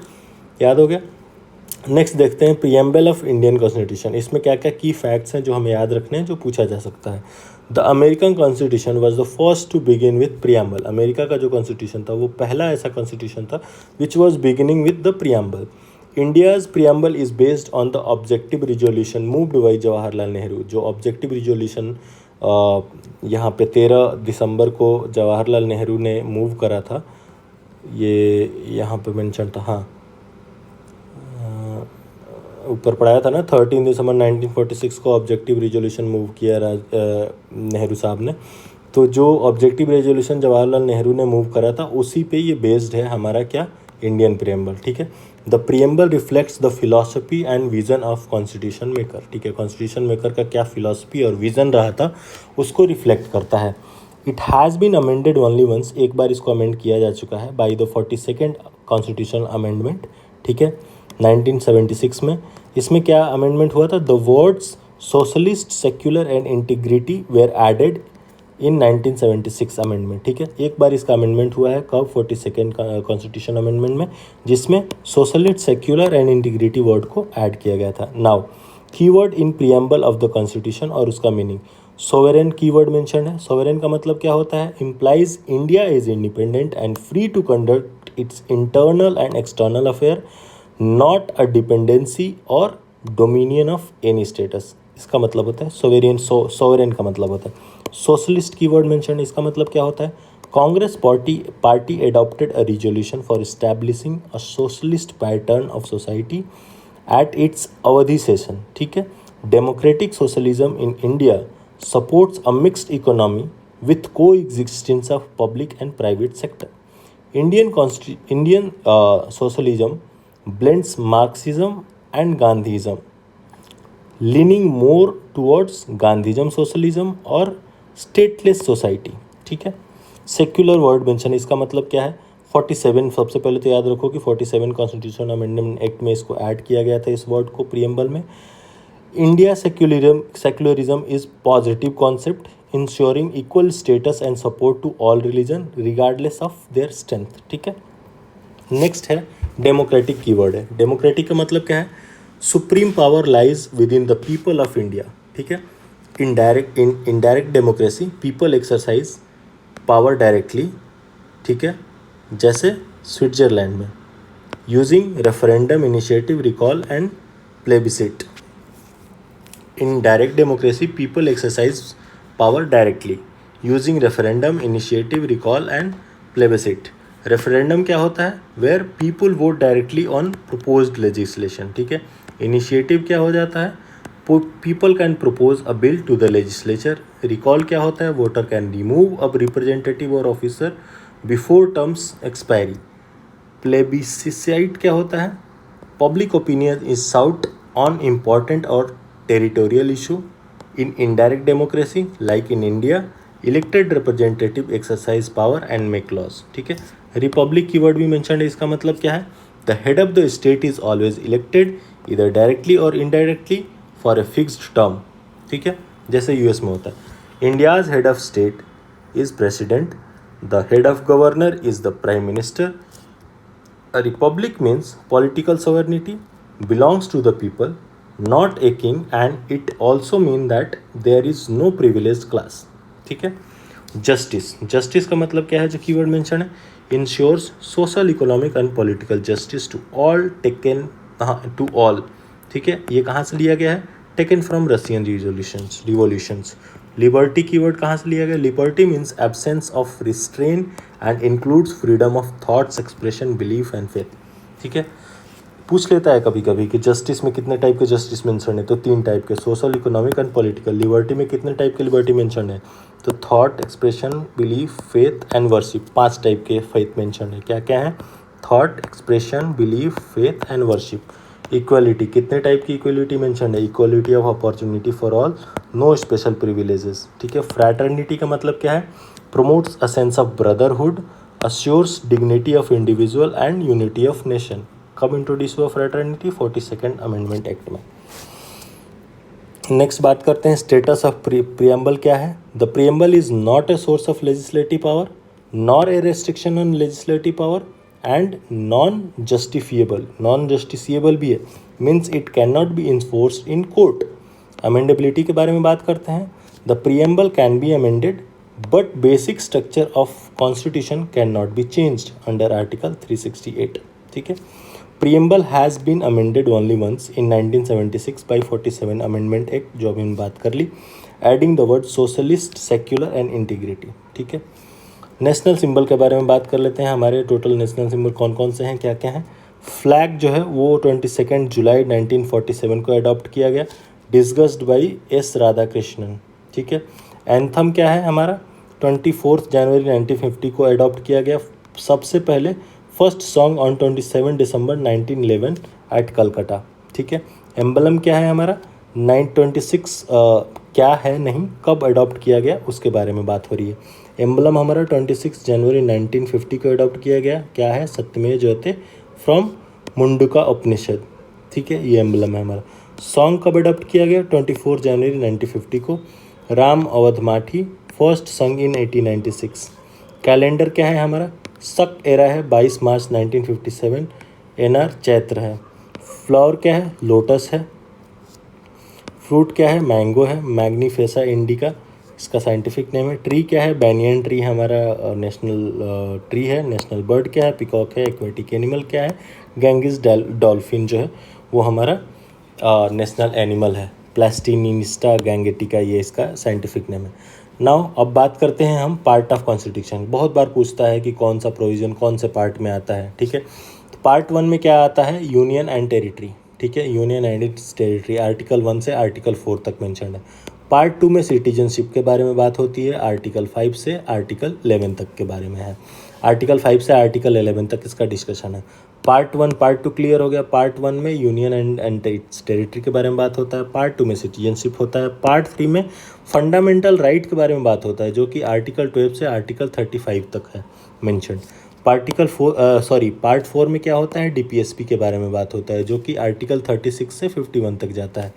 याद हो गया। नेक्स्ट देखते हैं प्रियम्बल ऑफ इंडियन कॉन्स्टिट्यूशन, इसमें क्या क्या की फैक्ट्स हैं जो हमें याद रखने हैं, जो पूछा जा सकता है। The American constitution was the first to begin with preamble, America का जो कॉन्स्टिट्यूशन था वो पहला ऐसा कॉन्स्टिट्यूशन था which was beginning with the preamble. India's preamble is based on the objective resolution moved by Jawaharlal Nehru, जो ऑब्जेक्टिव रिजोल्यूशन यहाँ पे 13 दिसंबर को जवाहरलाल नेहरू ने मूव करा था, ये यहाँ पे मेंशन था, हाँ ऊपर पढ़ाया था ना, 13 दिसंबर 1946 को ऑब्जेक्टिव रिजोल्यूशन मूव किया नेहरू साहब ने। तो जो ऑब्जेक्टिव रेजोल्यूशन जवाहरलाल नेहरू ने मूव करा था उसी पे ये बेस्ड है हमारा क्या, इंडियन प्रियम्बल, ठीक है। The preamble reflects the philosophy and vision of constitution maker, ठीक है, कॉन्स्टिट्यूशन मेकर का क्या फिलॉसफी और विजन रहा था उसको रिफ्लेक्ट करता है। It has been amended only once, एक बार इसको अमेंड किया जा चुका है by the 42nd constitutional amendment, ठीक है, 1976 में। इसमें क्या अमेंडमेंट हुआ था, the words socialist, secular and integrity were added in 1976 amendment, ठीक है, एक बार इसका अमेंडमेंट हुआ है कब, 42nd कॉन्स्टिट्यूशन अमेंडमेंट में, जिसमें socialist, secular and integrity word को ऐड किया गया था। Now keyword in preamble of the constitution और उसका मीनिंग, सोवरेन कीवर्ड मेंशन है। सोवरेन का मतलब क्या होता है, implies India is independent and free to conduct its internal and external affair, not a dependency और डोमिनियन ऑफ एनी स्टेटस, इसका मतलब होता है सोवेरियन। सोवरेन का मतलब होता है। सोशलिस्ट कीवर्ड मेंशन, इसका मतलब क्या होता है, Congress party adopted a resolution for establishing a socialist pattern of society at its Avadi session, ठीक है। Democratic socialism in India supports a mixed economy with coexistence of public and private sector. Indian socialism blends Marxism and Gandhism, leaning more towards Gandhism socialism और stateless society, ठीक है। Secular word mention, इसका मतलब क्या है, 47, सबसे पहले तो याद रखो कि 47 कॉन्स्टिट्यूशन अमेंडमेंट एक्ट में इसको ऐड किया गया था, इस वर्ड को प्रियम्बल में। India secularism is positive concept ensuring equal status and support to all religion regardless of their strength, ठीक है। नेक्स्ट है डेमोक्रेटिक कीवर्ड है। डेमोक्रेटिक का मतलब क्या है, supreme power lies within the people of India, ठीक है। Indirect democracy, people exercise power directly, ठीक है, जैसे स्विट्जरलैंड में, using referendum, initiative, recall and plebiscite. In direct democracy people exercise power directly using referendum, initiative, recall and plebiscite. Referendum क्या होता है? Where people vote directly on proposed legislation, ठीक है। Initiative क्या हो जाता है? People can propose a bill to the legislature. Recall क्या होता है? Voter can remove a representative और officer before terms expiry. Plebiscite क्या होता है? Public opinion is sought on important और territorial issue. In indirect democracy like in India, elected representative exercise power and make laws, ठीक है। Republic keyword भी mention है, इसका मतलब क्या है? The head of the state is always elected इधर डायरेक्टली और indirectly for a fixed term, ठीक है, जैसे यूएस में होता है। India's head of state is president, the head of governor is the prime minister. A republic means political sovereignty belongs to the people, not a king, and it also means that there is no privileged class, ठीक है। Justice, justice का मतलब क्या है जो keyword mention है? Ensures social economic and political justice to all taken, to all, ठीक है। ये कहाँ से लिया गया है? Taken from Russian revolutions. Liberty keyword कहाँ से लिया गया? Liberty means absence of restraint and includes freedom of thoughts, expression, belief and faith, ठीक है। पूछ लेता है कभी कभी कि जस्टिस में कितने टाइप के जस्टिस मेंशन है, तो 3 टाइप के, social, economic and political. Liberty में कितने टाइप के लिबर्टी मेंशन है? तो thought, expression, belief, faith and worship, 5 type के फेथ मेंशन है। क्या क्या है? Thought, expression, belief, faith and worship. Equality, कितने टाइप की इक्वलिटी मेंशन है? Equality of opportunity for all, no special privileges, ठीक है। फ्रैटर्निटी का मतलब क्या है? Promotes a sense of brotherhood, assures dignity of individual and unity of nation. कब इंट्रोड्यूस हुआ फ्रैटर्निटी? 42nd अमेंडमेंट एक्ट में। नेक्स्ट बात करते हैं स्टेटस ऑफ प्रियम्बल क्या है? The preamble is not a source of legislative power, nor a restriction on legislative power and non justiciable भी है, means it can not be enforced in court. Amendability के बारे में बात करते हैं। The preamble can be amended but basic structure of constitution can not be changed under article 368, ठीक है। Preamble has been amended only once in 1976 by 47 amendment act, जो अभी हम बात कर ली, adding the word socialist, secular and integrity, ठीक है। नेशनल सिंबल के बारे में बात कर लेते हैं। हमारे टोटल नेशनल सिंबल कौन कौन से हैं, क्या क्या हैं? फ्लैग जो है वो 22 जुलाई 1947 को अडॉप्ट किया गया, डिस्कस्ड बाई एस राधाकृष्णन, ठीक है। एंथम क्या है हमारा? 24 जनवरी 1950 को अडॉप्ट किया गया, सबसे पहले first song on 27 December 1911 at Calcutta, ठीक है। एम्बलम क्या है हमारा? 926 क्या है नहीं, कब अडॉप्ट किया गया उसके बारे में बात हो रही है। एम्बलम हमारा 26 जनवरी 1950 को अडॉप्ट किया गया, क्या है? सत्यमेव जयते फ्रॉम मुंडुका उपनिषद, ठीक है, ये एम्बलम है हमारा। सॉन्ग कब अडॉप्ट किया गया? 24 जनवरी 1950 को। राम अवध माठी, फर्स्ट सॉन्ग इन 1896। कैलेंडर क्या है हमारा? सक एरा है, 22 मार्च 1957। एनआर चैत्र है। फ्लावर क्या है? लोटस है। फ्रूट क्या है? मैंगो है, मैग्नीफेसा इंडिका इसका साइंटिफिक नेम है। ट्री क्या है? बैनियन ट्री हमारा नेशनल ट्री है। नेशनल बर्ड क्या है? पिकॉक है। एक्वेटिक एनिमल क्या है? गैंगिस डॉल्फिन जो है वो हमारा नेशनल एनिमल है। प्लास्टिनिस्टा गैंगेटिका ये इसका साइंटिफिक नेम है। नाउ अब बात करते हैं हम पार्ट ऑफ कॉन्स्टिट्यूशन। बहुत बार पूछता है कि कौन सा प्रोविज़न कौन से पार्ट में आता है, ठीक है। तो पार्ट 1 में क्या आता है? यूनियन एंड टेरिटरी, ठीक है, union and it's territory, article 1 से आर्टिकल 4 तक मेंशन है। पार्ट 2 में सिटीजनशिप के बारे में बात होती है, आर्टिकल 5 से आर्टिकल 11 तक के बारे में है। आर्टिकल 5 से आर्टिकल 11 तक इसका डिस्कशन है। पार्ट 1 पार्ट 2 क्लियर हो गया। पार्ट 1 में यूनियन एंड इट्स टेरिटरी के बारे में बात होता है। पार्ट 2 में सिटीजनशिप होता है। पार्ट 3 में फंडामेंटल राइट के बारे में बात होता है, जो कि आर्टिकल 12 से आर्टिकल 35 तक है मेंशन। पार्ट 4 में क्या होता है? डीपीएसपी के बारे में बात होता है, जो कि आर्टिकल 36 से 51 तक जाता है।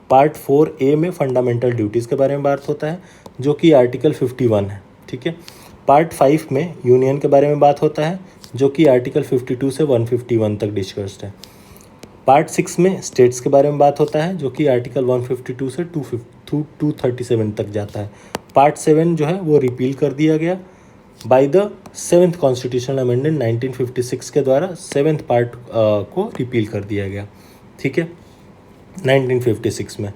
पार्ट 4A में फंडामेंटल ड्यूटीज़ के बारे में बात होता है, जो कि आर्टिकल 51 है, ठीक है। पार्ट 5 में यूनियन के बारे में बात होता है, जो कि आर्टिकल 52 से 151 तक डिस्कस्ड है। पार्ट 6 में स्टेट्स के बारे में बात होता है, जो कि आर्टिकल 152 से 237 तक जाता है। पार्ट 7 जो है वो रिपील कर दिया गया by the 7th constitutional amendment 1956 के द्वारा 7th पार्ट को रिपील कर दिया गया, ठीक है, 1956 में।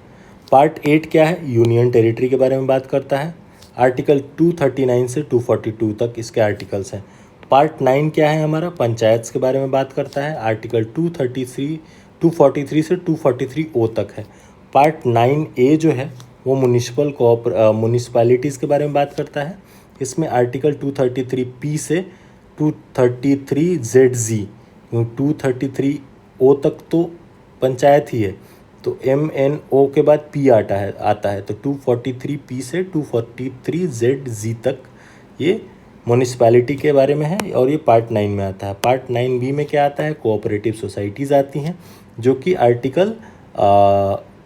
पार्ट 8 क्या है? यूनियन टेरिटरी के बारे में बात करता है। आर्टिकल 239 से 242 तक इसके आर्टिकल्स हैं। पार्ट 9 क्या है हमारा, पंचायत के बारे में बात करता है। आर्टिकल 243 से 243 ओ तक है। पार्ट 9A जो है वो म्यूनिसिपैलिटीज़ के बारे में बात करता है। इसमें आर्टिकल 233P से 233ZZ, 233O तक तो पंचायत ही है, तो MNO के बाद P आता है, तो 243P से 243ZZ तक ये म्यूनिसिपैलिटी के बारे में है और ये पार्ट 9 में आता है। पार्ट 9B में क्या आता है, कोऑपरेटिव सोसाइटीज़ आती हैं, जो कि आर्टिकल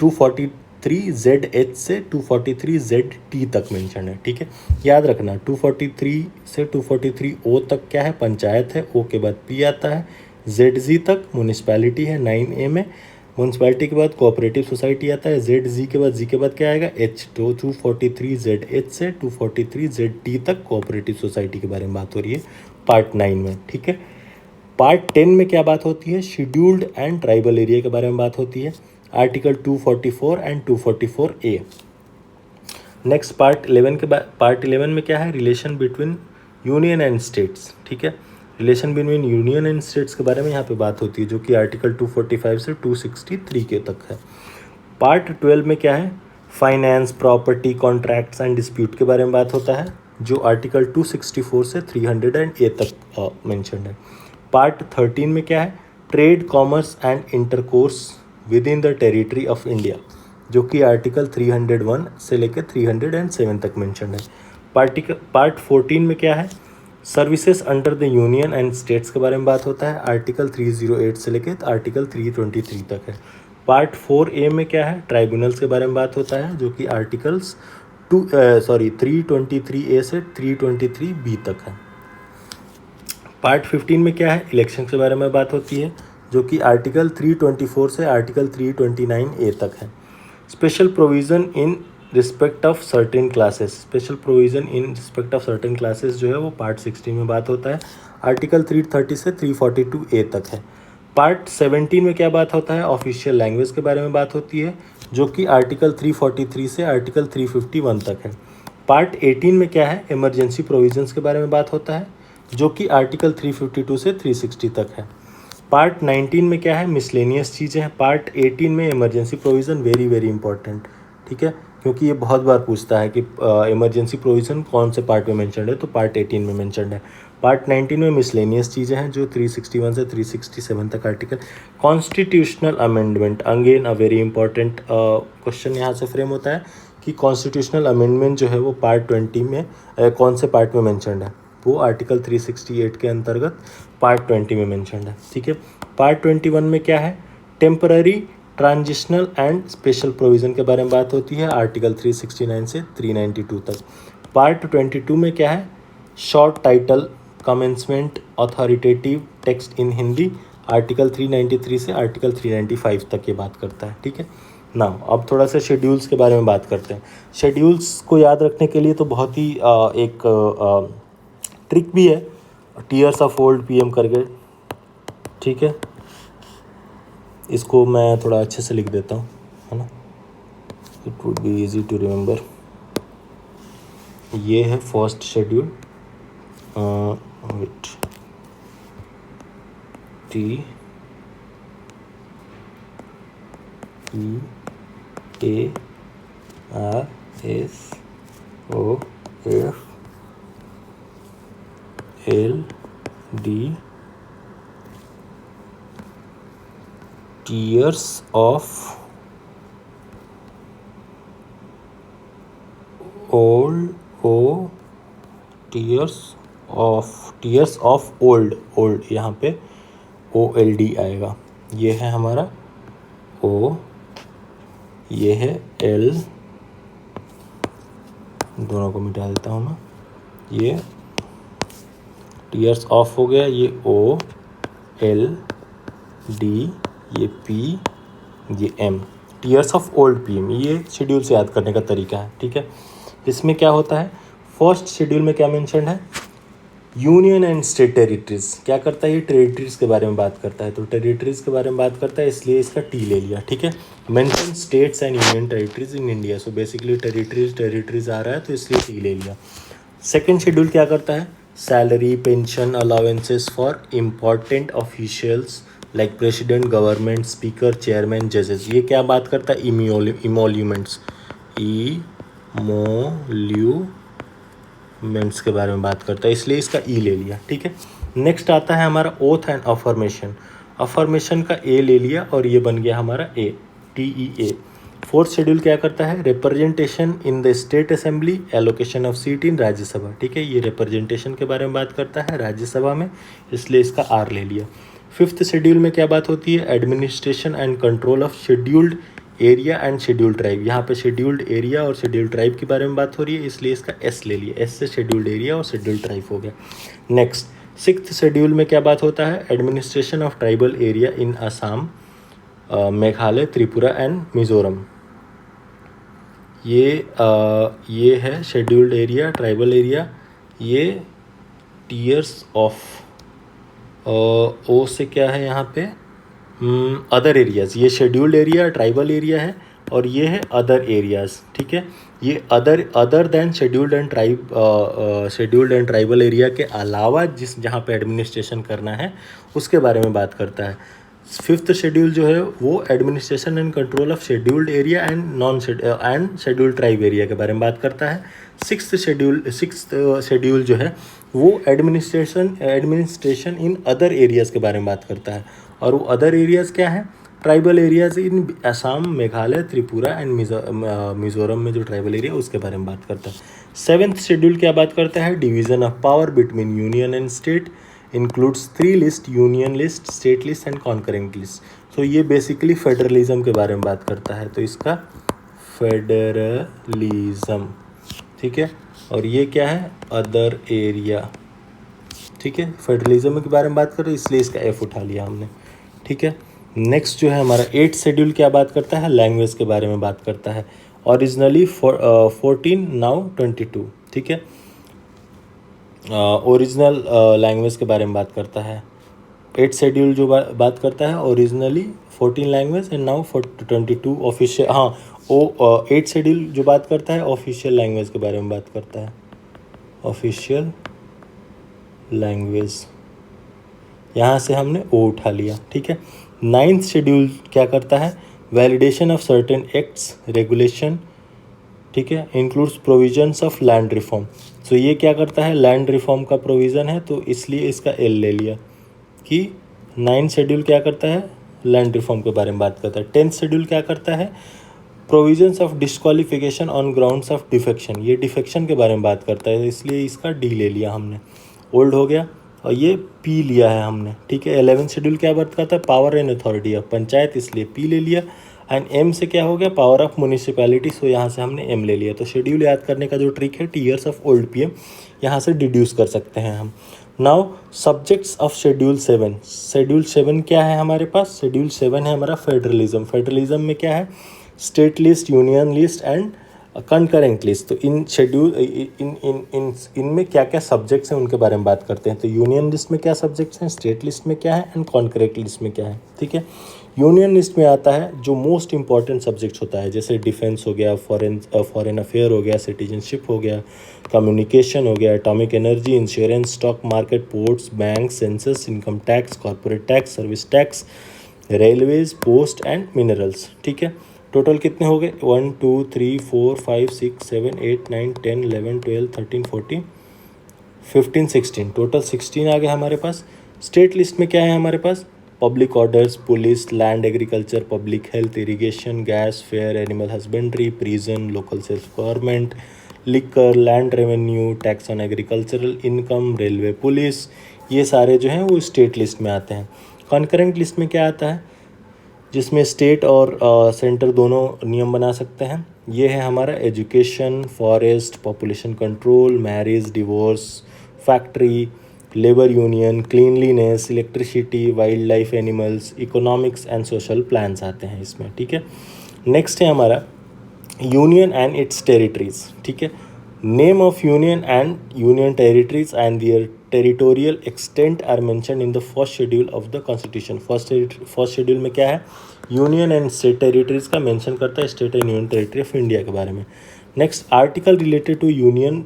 243ZH से 243ZT तक मेंशन है। ठीक है, याद रखना 243 से 243O तक क्या है, पंचायत है, O के बाद P आता है, ZZ तक म्यूनिसिपैलिटी है 9A में। म्यूनसिपैलिटी के बाद कोऑपरेटिव सोसाइटी आता है, ZZ के बाद, Z के बाद क्या आएगा, H, तो 243ZH से 243ZT तक कोऑपरेटिव सोसाइटी के बारे में बात हो रही है पार्ट 9 में। ठीक है, पार्ट 10 में क्या बात होती है, शेड्यूल्ड एंड ट्राइबल एरिया के बारे में बात होती है, article 244 and 244A। Next part 11 के बाद, पार्ट 11 में क्या है, relation between union and states. ठीक है, relation between union and states के बारे में यहाँ पे बात होती है, जो कि आर्टिकल 245 से 263 के तक है। पार्ट 12 में क्या है, finance, property, contracts and dispute के बारे में बात होता है, जो आर्टिकल 264 से 300A तक मेंशन्ड है। पार्ट 13 में क्या है, trade, commerce and intercourse with in the territory of India, जो कि आर्टिकल 301 से लेकर 307 तक मेंशन्ड है। पार्ट 14 में क्या है, services under the union and states के बारे में बात होता है, आर्टिकल 308 से लेकर आर्टिकल 323 तक है। पार्ट 4A में क्या है, ट्राइब्यूनल्स के बारे में बात होता है, जो कि आर्टिकल्स 323A से 323B तक है। पार्ट 15 में क्या है, इलेक्शन के बारे में बात होती है, जो कि आर्टिकल 324 से आर्टिकल 329A तक है। Special provision in respect of certain classes, special provision in respect of certain classes जो है वो पार्ट 16 में बात होता है, आर्टिकल 330 से 342A तक है। पार्ट 17 में क्या बात होता है, ऑफिशियल लैंग्वेज के बारे में बात होती है, जो कि आर्टिकल 343 से आर्टिकल 351 तक है। पार्ट 18 में क्या है, इमरजेंसी प्रोविजंस के बारे में बात होता है, जो कि आर्टिकल 352 से 360 तक है। पार्ट 19 में क्या है, मिसलेनियस चीज़ें हैं। पार्ट 18 में emergency provision, very very important, ठीक है, क्योंकि ये बहुत बार पूछता है कि इमरजेंसी प्रोविज़न कौन से पार्ट में मेंशन्ड है, तो पार्ट 18 में मेंशन्ड है। पार्ट 19 में मिसलेनियस चीज़ें हैं, जो 361 से 367 तक article. Constitutional amendment, again a very important question यहाँ से फ्रेम होता है कि कॉन्स्टिट्यूशनल अमेंडमेंट जो है वो पार्ट 20 में कौन से पार्ट में मेंशन्ड है, वो आर्टिकल 368 के अंतर्गत पार्ट 20 में मेंशन्ड है। ठीक है, पार्ट 21 में क्या है, temporary, transitional and special provision के बारे में बात होती है, आर्टिकल 369 से 392 तक। पार्ट 22 में क्या है, short title, commencement, authoritative text in Hindi, article 393 से आर्टिकल 395 तक ये बात करता है। ठीक है ना, अब थोड़ा सा शेड्यूल्स के बारे में बात करते हैं। शेड्यूल्स को याद रखने के लिए तो बहुत ही एक ट्रिक भी है, टीयर्स ऑफ ओल्ड पीएम करके। ठीक है, इसको मैं थोड़ा अच्छे से लिख देता हूँ, है ना, it would be easy to remember. ये है first schedule, with TEARS OF LD, tears of old, tears of old, यहाँ पे OLD आएगा। ये है हमारा O, ये है L, दोनों को मिटा देता हूँ मैं, ये टीयर्स ऑफ हो गया, ये OLD, ये P, ये M, tears of old PM। ये शेड्यूल से याद करने का तरीका है। ठीक है, इसमें क्या होता है, फर्स्ट शेड्यूल में क्या मेंशन है, यूनियन एंड स्टेट टेरिटरीज। क्या करता है, ये टेरिटरीज के बारे में बात करता है, तो टेरिटरीज के बारे में बात करता है, इसलिए इसका T ले लिया। ठीक है, mention states and union territories in India, so basically territories आ रहा है तो इसलिए T ले लिया। सेकेंड शेड्यूल क्या करता है, salary, pension, allowances for important officials like president, government, speaker, chairman, जजेस। ये क्या बात करता है? इमोल्यूमेंट्स, इमोल्यूमेंट्स के बारे में बात करता है, इसलिए इसका ई ले लिया। ठीक है, नेक्स्ट आता है हमारा ओथ एंड अफर्मेशन। अफर्मेशन का ए ले लिया और ये बन गया हमारा ए, TEA। फोर्थ शेड्यूल क्या करता है? Representation in the state assembly, allocation of seat in Rajya Sabha. ठीक है, ये रिप्रेजेंटेशन के बारे में बात करता है राज्यसभा में, इसलिए इसका आर ले लिया। फिफ्थ शेड्यूल में क्या बात होती है? Administration and control of scheduled area and scheduled tribe. यहाँ पे शेड्यूल्ड एरिया और शेड्यूल्ड ट्राइब के बारे में बात हो रही है, इसलिए इसका एस ले लिया। एस से शेड्यूल्ड एरिया और शेड्यूल्ड ट्राइब हो गया। नेक्स्ट, सिक्स्थ शेड्यूल में क्या बात होता है? Administration of tribal area in Assam, Meghalaya, Tripura and Mizoram. ये है शेड्यूल्ड एरिया, ट्राइबल एरिया। ये टीयर्स ऑफ ओ से क्या है यहाँ पे? Other areas. ये शेड्यूल्ड एरिया, ट्राइबल एरिया है, और ये है अदर एरियाज़। ठीक है, ये other than scheduled and tribal area के अलावा जहाँ पे एडमिनिस्ट्रेशन करना है उसके बारे में बात करता है। फिफ्थ शेड्यूल जो है वो administration and control of scheduled area and scheduled tribe area के बारे में बात करता है। सिक्स्थ शेड्यूल जो है वो एडमिनिस्ट्रेशन इन अदर एरियाज़ के बारे में बात करता है, और वो अदर एरियाज़ क्या है? Tribal areas in Assam, Meghalaya, Tripura and Mizoram में जो ट्राइबल एरिया उसके बारे में बात करता है। सेवेंथ शेड्यूल क्या बात करता है? Division of power between union and state, includes 3 list, union list, state list and concurrent list. तो ये बेसिकली फेडरलिज्म के बारे में बात करता है, तो इसका फेडरलिज्म। ठीक है, और ये क्या है? Other area. ठीक है, फेडरलिज्म के बारे में बात कर रहे हैं, इसलिए इसका एफ उठा लिया हमने। ठीक है, नेक्स्ट जो है हमारा 8th शेड्यूल क्या बात करता है? लैंग्वेज के बारे में बात करता है। Originally 14, now 22। ठीक है, ओरिजिनल लैंग्वेज के बारे में बात करता है। 8th शेड्यूल जो बात करता है originally 14 language and now 22 official. हाँ, 8th शेड्यूल जो बात करता है ऑफिशियल लैंग्वेज के बारे में बात करता है। ऑफिशियल लैंग्वेज, यहाँ से हमने ओ उठा लिया। ठीक है, 9th शेड्यूल क्या करता है? Validation of certain acts, regulation. ठीक है, includes provisions of land reform. So ये क्या करता है? लैंड रिफॉर्म का प्रोविज़न है, तो इसलिए इसका एल ले लिया कि 9th शेड्यूल क्या करता है? लैंड रिफॉर्म के बारे में बात करता है। 10th शेड्यूल क्या करता है? Provisions of disqualification on grounds of defection. ये डिफेक्शन के बारे में बात करता है, इसलिए इसका डी ले लिया हमने। ओल्ड हो गया, और ये पी लिया है हमने। ठीक है, 11th शेड्यूल क्या बात करता है? Power and authority of panchayat, इसलिए पी ले लिया। एंड एम से क्या हो गया? पावर ऑफ म्यूनिसिपैलिटी, सो यहाँ से हमने एम ले लिया। तो शेड्यूल याद करने का जो ट्रिक है, टीयर्स ऑफ ओल्ड PM, यहाँ से डिड्यूस कर सकते हैं हम। Now subjects of schedule 7। Schedule 7 क्या है हमारे पास? शेड्यूल 7 है हमारा फेडरलिज्म। फेडरलिज्म में क्या है? State list, union list and concurrent list. तो इन शेड्यूल इनमें क्या क्या सब्जेक्ट्स हैं उनके बारे में बात करते हैं। तो यूनियन लिस्ट में क्या सब्जेक्ट्स हैं, स्टेट लिस्ट में क्या है, एंड कॉन्करेंट लिस्ट में क्या है। ठीक है, यूनियन लिस्ट में आता है जो मोस्ट इंपॉर्टेंट सब्जेक्ट्स होता है, जैसे डिफेंस हो गया, फॉरेन अफेयर हो गया, सिटीजनशिप हो गया, कम्युनिकेशन हो गया, atomic energy, insurance, stock market, ports, bank, census, income tax, corporate tax, service tax, railways, post and minerals. ठीक है, टोटल कितने हो गए? 1 2 3 4 5 6 7 8 9 10 11 12 13 14 15 16, टोटल 16 आ गए हमारे पास। स्टेट लिस्ट में क्या है हमारे पास? Public orders, police, land, agriculture, public health, irrigation, gas, fair, animal husbandry, prison, local self government, liquor, land revenue, tax on agricultural income, railway, police, ये सारे जो हैं वो स्टेट लिस्ट में आते हैं। कॉन्करेंट लिस्ट में क्या आता है? जिसमें स्टेट और सेंटर दोनों नियम बना सकते हैं। ये है हमारा education, forest, population control, marriage, divorce, factory, labour union, cleanliness, electricity, wild life, animals, economics and social plans आते हैं इसमें। ठीक है, नेक्स्ट है हमारा यूनियन एंड इट्स टेरिटरीज। ठीक है, name of union and union territories and their territorial extent are mentioned in the first schedule of the constitution. First schedule में क्या है? यूनियन एंड स्टेट टेरिटरीज का मेंशन करता है, state and union territory of India के बारे में। Next article related to union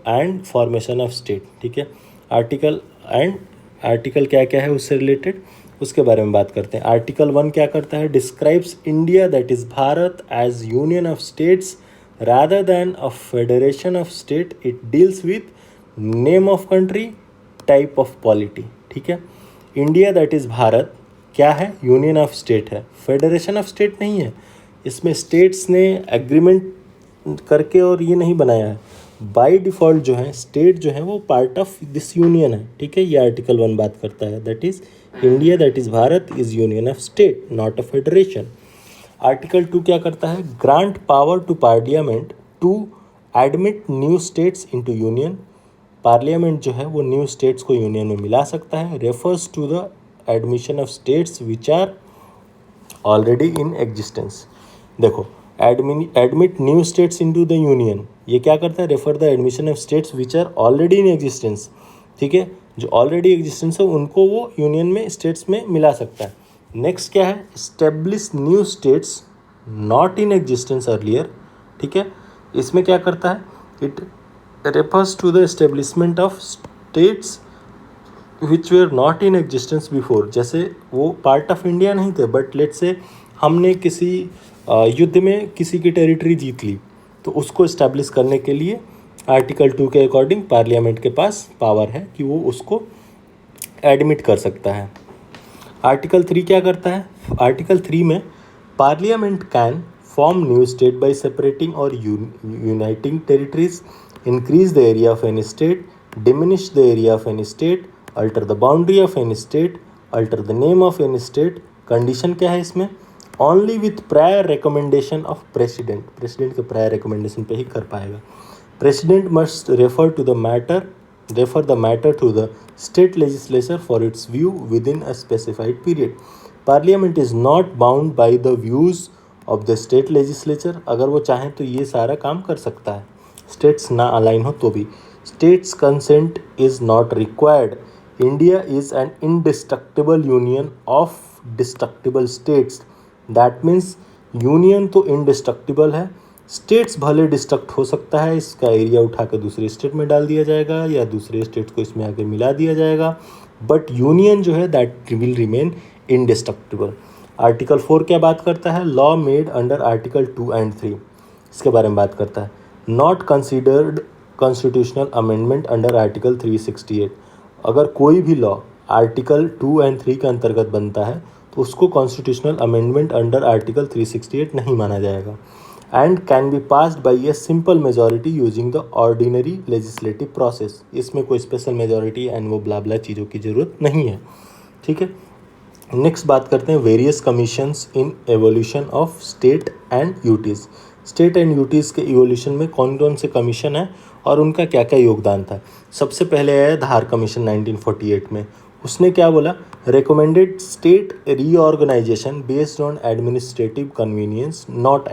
and formation of state, ठीक है। आर्टिकल क्या क्या है उससे रिलेटेड, उसके बारे में बात करते हैं। आर्टिकल 1 क्या करता है, describes India that is Bharat as union of states rather than a federation of state. It deals with name of country, type of polity, ठीक है। इंडिया दैट इज भारत क्या है, यूनियन ऑफ स्टेट है, फेडरेशन ऑफ स्टेट नहीं है। इसमें states ने agreement करके और ये नहीं बनाया है, बाय डिफ़ॉल्ट जो है स्टेट जो है वो पार्ट ऑफ दिस यूनियन है, ठीक है। ये आर्टिकल 1 बात करता है, that is India that is Bharat is union of state not a federation. Article 2 क्या करता है, grant power to parliament to admit new states into union. Parliament जो है वो न्यू स्टेट्स को यूनियन में मिला सकता है। Refers to the admission of states which are already in existence. देखो, admit new states into the union, ये क्या करता है, refer the admission of states which are already in existence, ठीक है। जो ऑलरेडी एग्जिस्टेंस है उनको वो यूनियन में स्टेट्स में मिला सकता है। नेक्स्ट क्या है, establish new states not in existence earlier, ठीक है। इसमें क्या करता है, it refers to the establishment of states which were not in existence before. जैसे वो पार्ट ऑफ इंडिया नहीं थे, बट लेट्स से हमने किसी युद्ध में किसी की टेरिटरी जीत ली, तो उसको इस्टेब्लिश करने के लिए आर्टिकल 2 के अकॉर्डिंग पार्लियामेंट के पास पावर है कि वो उसको एडमिट कर सकता है। आर्टिकल 3 क्या करता है, आर्टिकल 3 में parliament can form new state by separating और uniting territories, increase the area of any state, diminish the area of any state, alter the boundary of any state, alter the name of any state. Condition क्या है इसमें, only with prior recommendation of president, president के prior recommendation पे ही कर पाएगा। President must refer the matter to the state legislature for its view with in a specified period. Parliament is not bound by the views of the state legislature. अगर वो चाहें तो ये सारा काम कर सकता है, स्टेट्स ना अलाइन हो तो भी। States consent is not required. India is an indestructible union of destructible states. That means union तो इनडिस्ट्रक्टिबल है, स्टेट्स भले डिस्ट्रक्ट हो सकता है, इसका एरिया उठा कर दूसरे स्टेट में डाल दिया जाएगा या दूसरे स्टेट को इसमें आके मिला दिया जाएगा, बट यूनियन जो है that will remain indestructible. Article 4 क्या बात करता है, law made under article 2 and 3, इसके बारे में बात करता है। Not considered constitutional amendment under article 368। अगर कोई भी लॉ आर्टिकल 2 एंड 3 के अंतर्गत बनता है तो उसको कॉन्स्टिट्यूशनल अमेंडमेंट अंडर आर्टिकल 368 नहीं माना जाएगा। And can be passed by a simple majority using the ordinary legislative process. इसमें कोई स्पेशल मेजॉरिटी एंड वो ब्ला चीज़ों की ज़रूरत नहीं है, ठीक है। नेक्स्ट बात करते हैं various commissions in evolution of state and UTs. State and UTs के इवोल्यूशन में कौन कौन से कमीशन है और उनका क्या क्या योगदान था। सबसे पहले आया धार कमीशन 1948 में। उसने क्या बोला, recommended state reorganisation based on administrative convenience not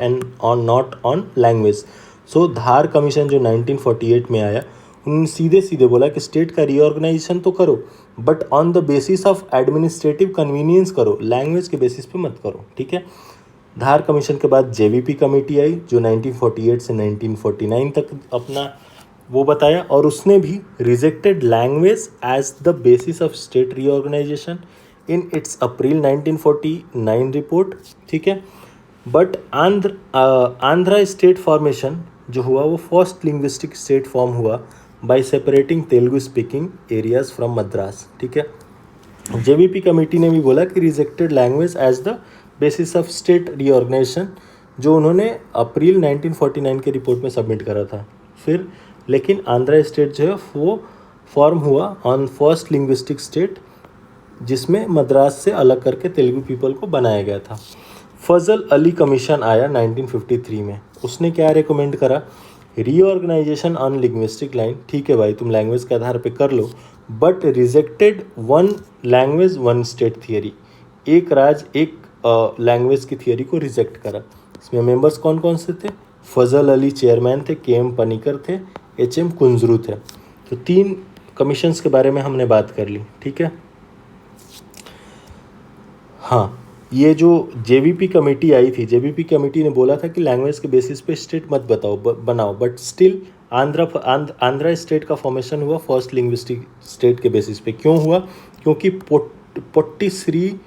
on language. So Dhar commission जो 1948 में आया, उन्होंने सीधे सीधे बोला कि स्टेट का रीऑर्गेनाइजेशन तो करो but on the basis of administrative convenience करो, लैंग्वेज के बेसिस पे मत करो, ठीक है। धार कमीशन के बाद जेवीपी कमेटी आई जो 1948 से 1949 तक अपना वो बताया, और उसने भी rejected language as the basis of state reorganisation in its April 1949 report, ठीक है। बट आंध्रा स्टेट फॉर्मेशन जो हुआ वो फर्स्ट लिंग्विस्टिक स्टेट फॉर्म हुआ by separating Telugu speaking areas from Madras, ठीक है। जेवीपी कमेटी ने भी बोला कि rejected language as the basis of state reorganisation, जो उन्होंने अप्रैल 1949 के रिपोर्ट में सबमिट करा था। फिर लेकिन आंध्रा स्टेट जो है वो फॉर्म हुआ ऑन फर्स्ट लिंग्विस्टिक स्टेट, जिसमें मद्रास से अलग करके तेलुगु पीपल को बनाया गया था। फजल अली कमीशन आया 1953 में। उसने क्या रिकमेंड करा, रीऑर्गेनाइजेशन ऑन लिंग्विस्टिक लाइन, ठीक है भाई तुम लैंग्वेज के आधार पे कर लो, but rejected one language one state theory, एक राज एक लैंग्वेज की थियरी को रिजेक्ट करा। इसमें मेंबर्स कौन कौन से थे, फजल अली चेयरमैन थे, KM पनीकर थे, HM कुंजरू थे। तो 3 कमीशंस के बारे में हमने बात कर ली, ठीक है। हाँ, ये जो जेवीपी कमेटी आई थी, जेवीपी कमेटी ने बोला था कि लैंग्वेज के बेसिस पे स्टेट मत बनाओ, बट स्टिल आंध्रा स्टेट का फॉर्मेशन हुआ फर्स्ट लिंग्विस्टिक स्टेट के बेसिस पे। क्यों हुआ? क्योंकि पोट्टी श्री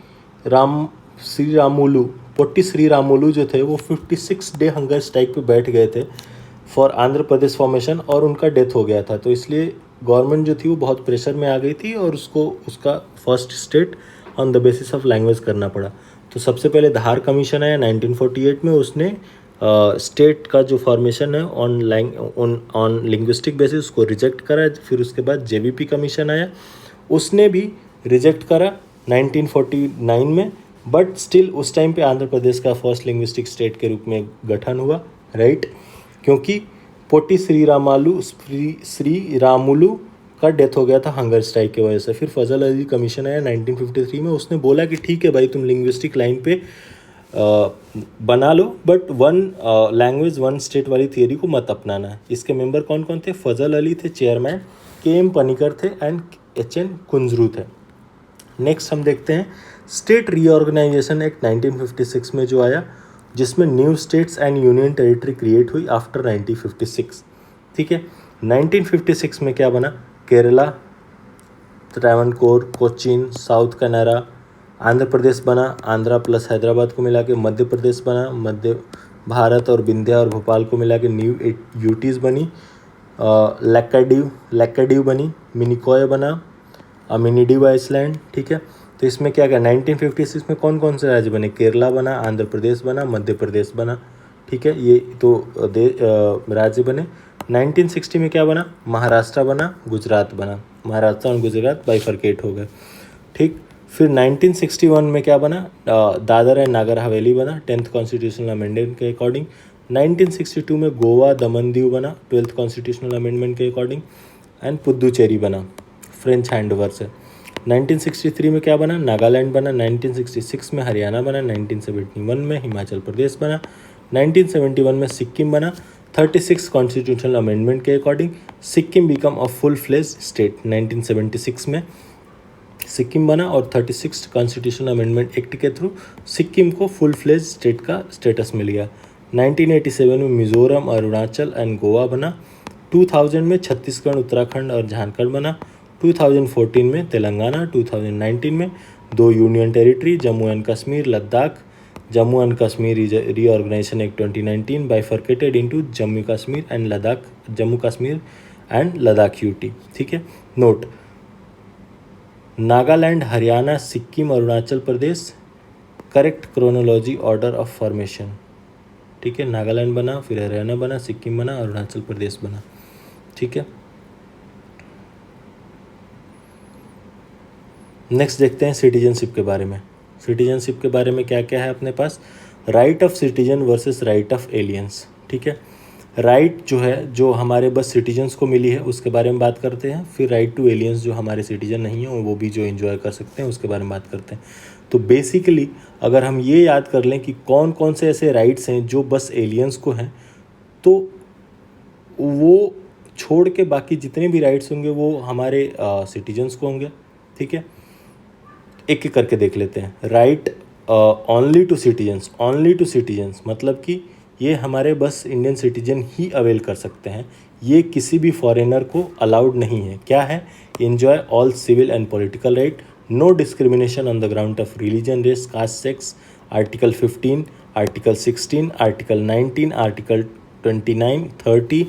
रामुलु जो थे वो 56 डे हंगर स्ट्राइक पे बैठ गए थे फॉर आंध्र प्रदेश फॉर्मेशन, और उनका डेथ हो गया था। तो इसलिए गवर्नमेंट जो थी वो बहुत प्रेशर में आ गई थी और उसको उसका first state on the basis of language करना पड़ा। तो सबसे पहले धार कमीशन आया 1948 में, उसने स्टेट का जो फॉर्मेशन है ऑन लिंग्विस्टिक बेसिस उसको रिजेक्ट करा। फिर उसके बाद जेवीपी कमीशन आया, उसने भी रिजेक्ट करा 1949 में, बट स्टिल उस टाइम पे आंध्र प्रदेश का फर्स्ट लिंग्विस्टिक स्टेट के रूप में गठन हुआ, राइट। क्योंकि पोटी श्री रामुलु का डेथ हो गया था हंगर स्ट्राइक की वजह से। फिर फजल अली कमीशन आया 1953 में, उसने बोला कि ठीक है भाई तुम लिंग्विस्टिक लाइन पे बना लो, but one language one state वाली थियरी को मत अपनाना। इसके मेंबर कौन कौन थे? फजल अली थे चेयरमैन, KM पनिकर थे एंड HN कुंजरू थे। नेक्स्ट हम देखते हैं स्टेट रीऑर्गेनाइजेशन एक्ट 1956 में जो आया, जिसमें new states and union territory create हुई आफ्टर 1956, ठीक है। 1956 में क्या बना? केरला, त्रावणकोर, कोचीन, साउथ कनारा, आंध्र प्रदेश बना, आंध्रा प्लस हैदराबाद को मिला के मध्य प्रदेश बना, मध्य भारत और विंध्या और भोपाल को मिला के न्यू यूटीज़ बनी, लैक्काडीव बनी, मिनिकॉय बना, मिनिडिव आइसलैंड, ठीक है। तो इसमें क्या क्या 1956 में कौन कौन से राज्य बने? केरला बना, आंध्र प्रदेश बना, मध्य प्रदेश बना, ठीक है। ये तो राज्य बने। 1960 में क्या बना? महाराष्ट्र बना, गुजरात बना। महाराष्ट्र और गुजरात बाइफरकेट हो गए, ठीक। फिर 1961 में क्या बना? दादर एंड नागर हवेली बना 10th कॉन्स्टिट्यूशनल अमेंडमेंट के अकॉर्डिंग। 1962 में गोवा दमन दीव बना 12th कॉन्स्टिट्यूशनल अमेंडमेंट के अकॉर्डिंग, एंड पुद्दुचेरी बना फ्रेंच हैंडओवर से। 1963 में क्या बना? नागालैंड बना। 1966 में हरियाणा बना। 1971 में हिमाचल प्रदेश बना। 1971 में सिक्किम बना। 36 कॉन्स्टिट्यूशनल अमेंडमेंट के according Sikkim become a full fledge state. 1976 में सिक्किम बना और 36 कॉन्स्टिट्यूशनल अमेंडमेंट एक्ट के थ्रू सिक्किम को फुल फ्लेज स्टेट का स्टेटस मिल गया। 1987 में मिजोरम, अरुणाचल एंड गोवा बना। 2000 में छत्तीसगढ़, उत्तराखंड और झारखंड बना। 2014 में तेलंगाना। 2019 में 2 union territory Jammu and Kashmir, Ladakh. Jammu and Kashmir reorganisation act 2019 bifurcated into Jammu Kashmir and Ladakh UT, ठीक है। Note: Nagaland, Haryana, Sikkim, Arunachal Pradesh correct chronology order of formation, ठीक है। नागालैंड बना, फिर हरियाणा बना, सिक्किम बना, अरुणाचल प्रदेश बना, ठीक है। नेक्स्ट देखते हैं सिटीजनशिप के बारे में। सिटीजनशिप के बारे में क्या क्या है अपने पास? Right of citizen versus right of aliens, ठीक है। राइट जो है, जो हमारे बस सिटीजन्स को मिली है उसके बारे में बात करते हैं। फिर राइट टू एलियंस जो हमारे सिटीजन नहीं हैं वो भी जो एंजॉय कर सकते हैं उसके बारे में बात करते हैं। तो बेसिकली अगर हम ये याद कर लें कि कौन कौन से ऐसे राइट्स हैं जो बस एलियंस को हैं, तो वो छोड़ के बाकी जितने भी राइट्स होंगे वो हमारे सिटीजन्स को होंगे, ठीक है। एक एक करके देख लेते हैं। राइट ओनली टू सिटीजन्स मतलब कि ये हमारे बस इंडियन सिटीजन ही अवेल कर सकते हैं, ये किसी भी फॉरेनर को अलाउड नहीं है। क्या है? Enjoy all civil and political right, no discrimination on the ground of religion, race, caste, sex, article 15, article 16, article 19, article 29, 30,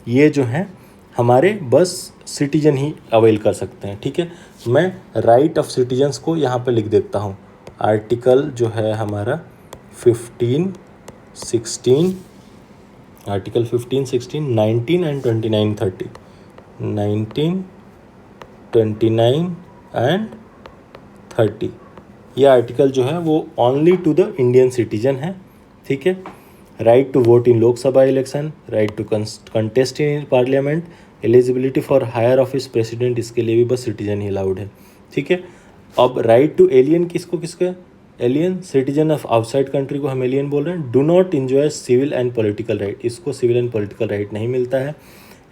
ये जो हैं हमारे बस सिटीजन ही अवेल कर सकते हैं, ठीक है। मैं राइट ऑफ सिटीजन्स को यहाँ पे लिख देता हूँ। आर्टिकल जो है हमारा 15, 16, आर्टिकल 15, 16, 19 एंड 29, 30, 19, 29 एंड 30, ये आर्टिकल जो है वो only to the Indian citizen है, ठीक है। Right to vote in Lok Sabha election, right to contest in parliament, eligibility for higher office president, इसके लिए भी बस सिटीजन ही अलाउड है, ठीक है। अब राइट टू एलियन किसको alien, citizen of outside country को हम एलियन बोल रहे हैं। Do not enjoy civil and political right, इसको सिविल एंड पॉलिटिकल राइट नहीं मिलता है।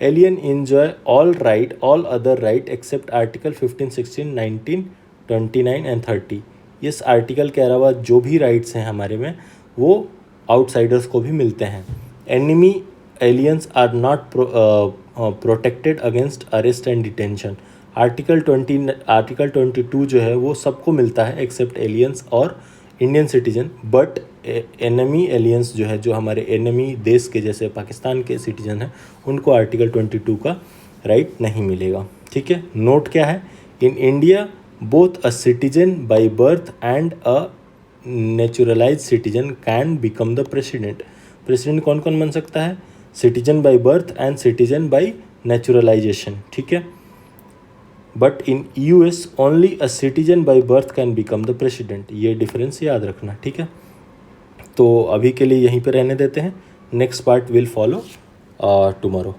Alien enjoy all other right except article 15, 16, 19, 29 and 30, इस आर्टिकल के अलावा जो भी राइट्स हैं हमारे में वो आउटसाइडर्स को भी मिलते हैं। Enemy aliens are not protected against arrest and detention. Article 22 जो है वो सबको मिलता है एक्सेप्ट एलियंस और Indian citizen, but enemy aliens जो है, जो हमारे एनिमी देश के जैसे पाकिस्तान के सिटीजन हैं, उनको आर्टिकल 22 का राइट नहीं मिलेगा। ठीक है, नोट क्या है, in India both a citizen by birth and a neutralise citizen can become the president. President कौन कौन बन सकता है, citizen by birth and citizen bye naturalisation. ठीक है, but in US only a citizen by birth can become the president. ये difference याद रखना। ठीक है, तो अभी के लिए यहीं पे रहने देते हैं, next part will follow tomorrow.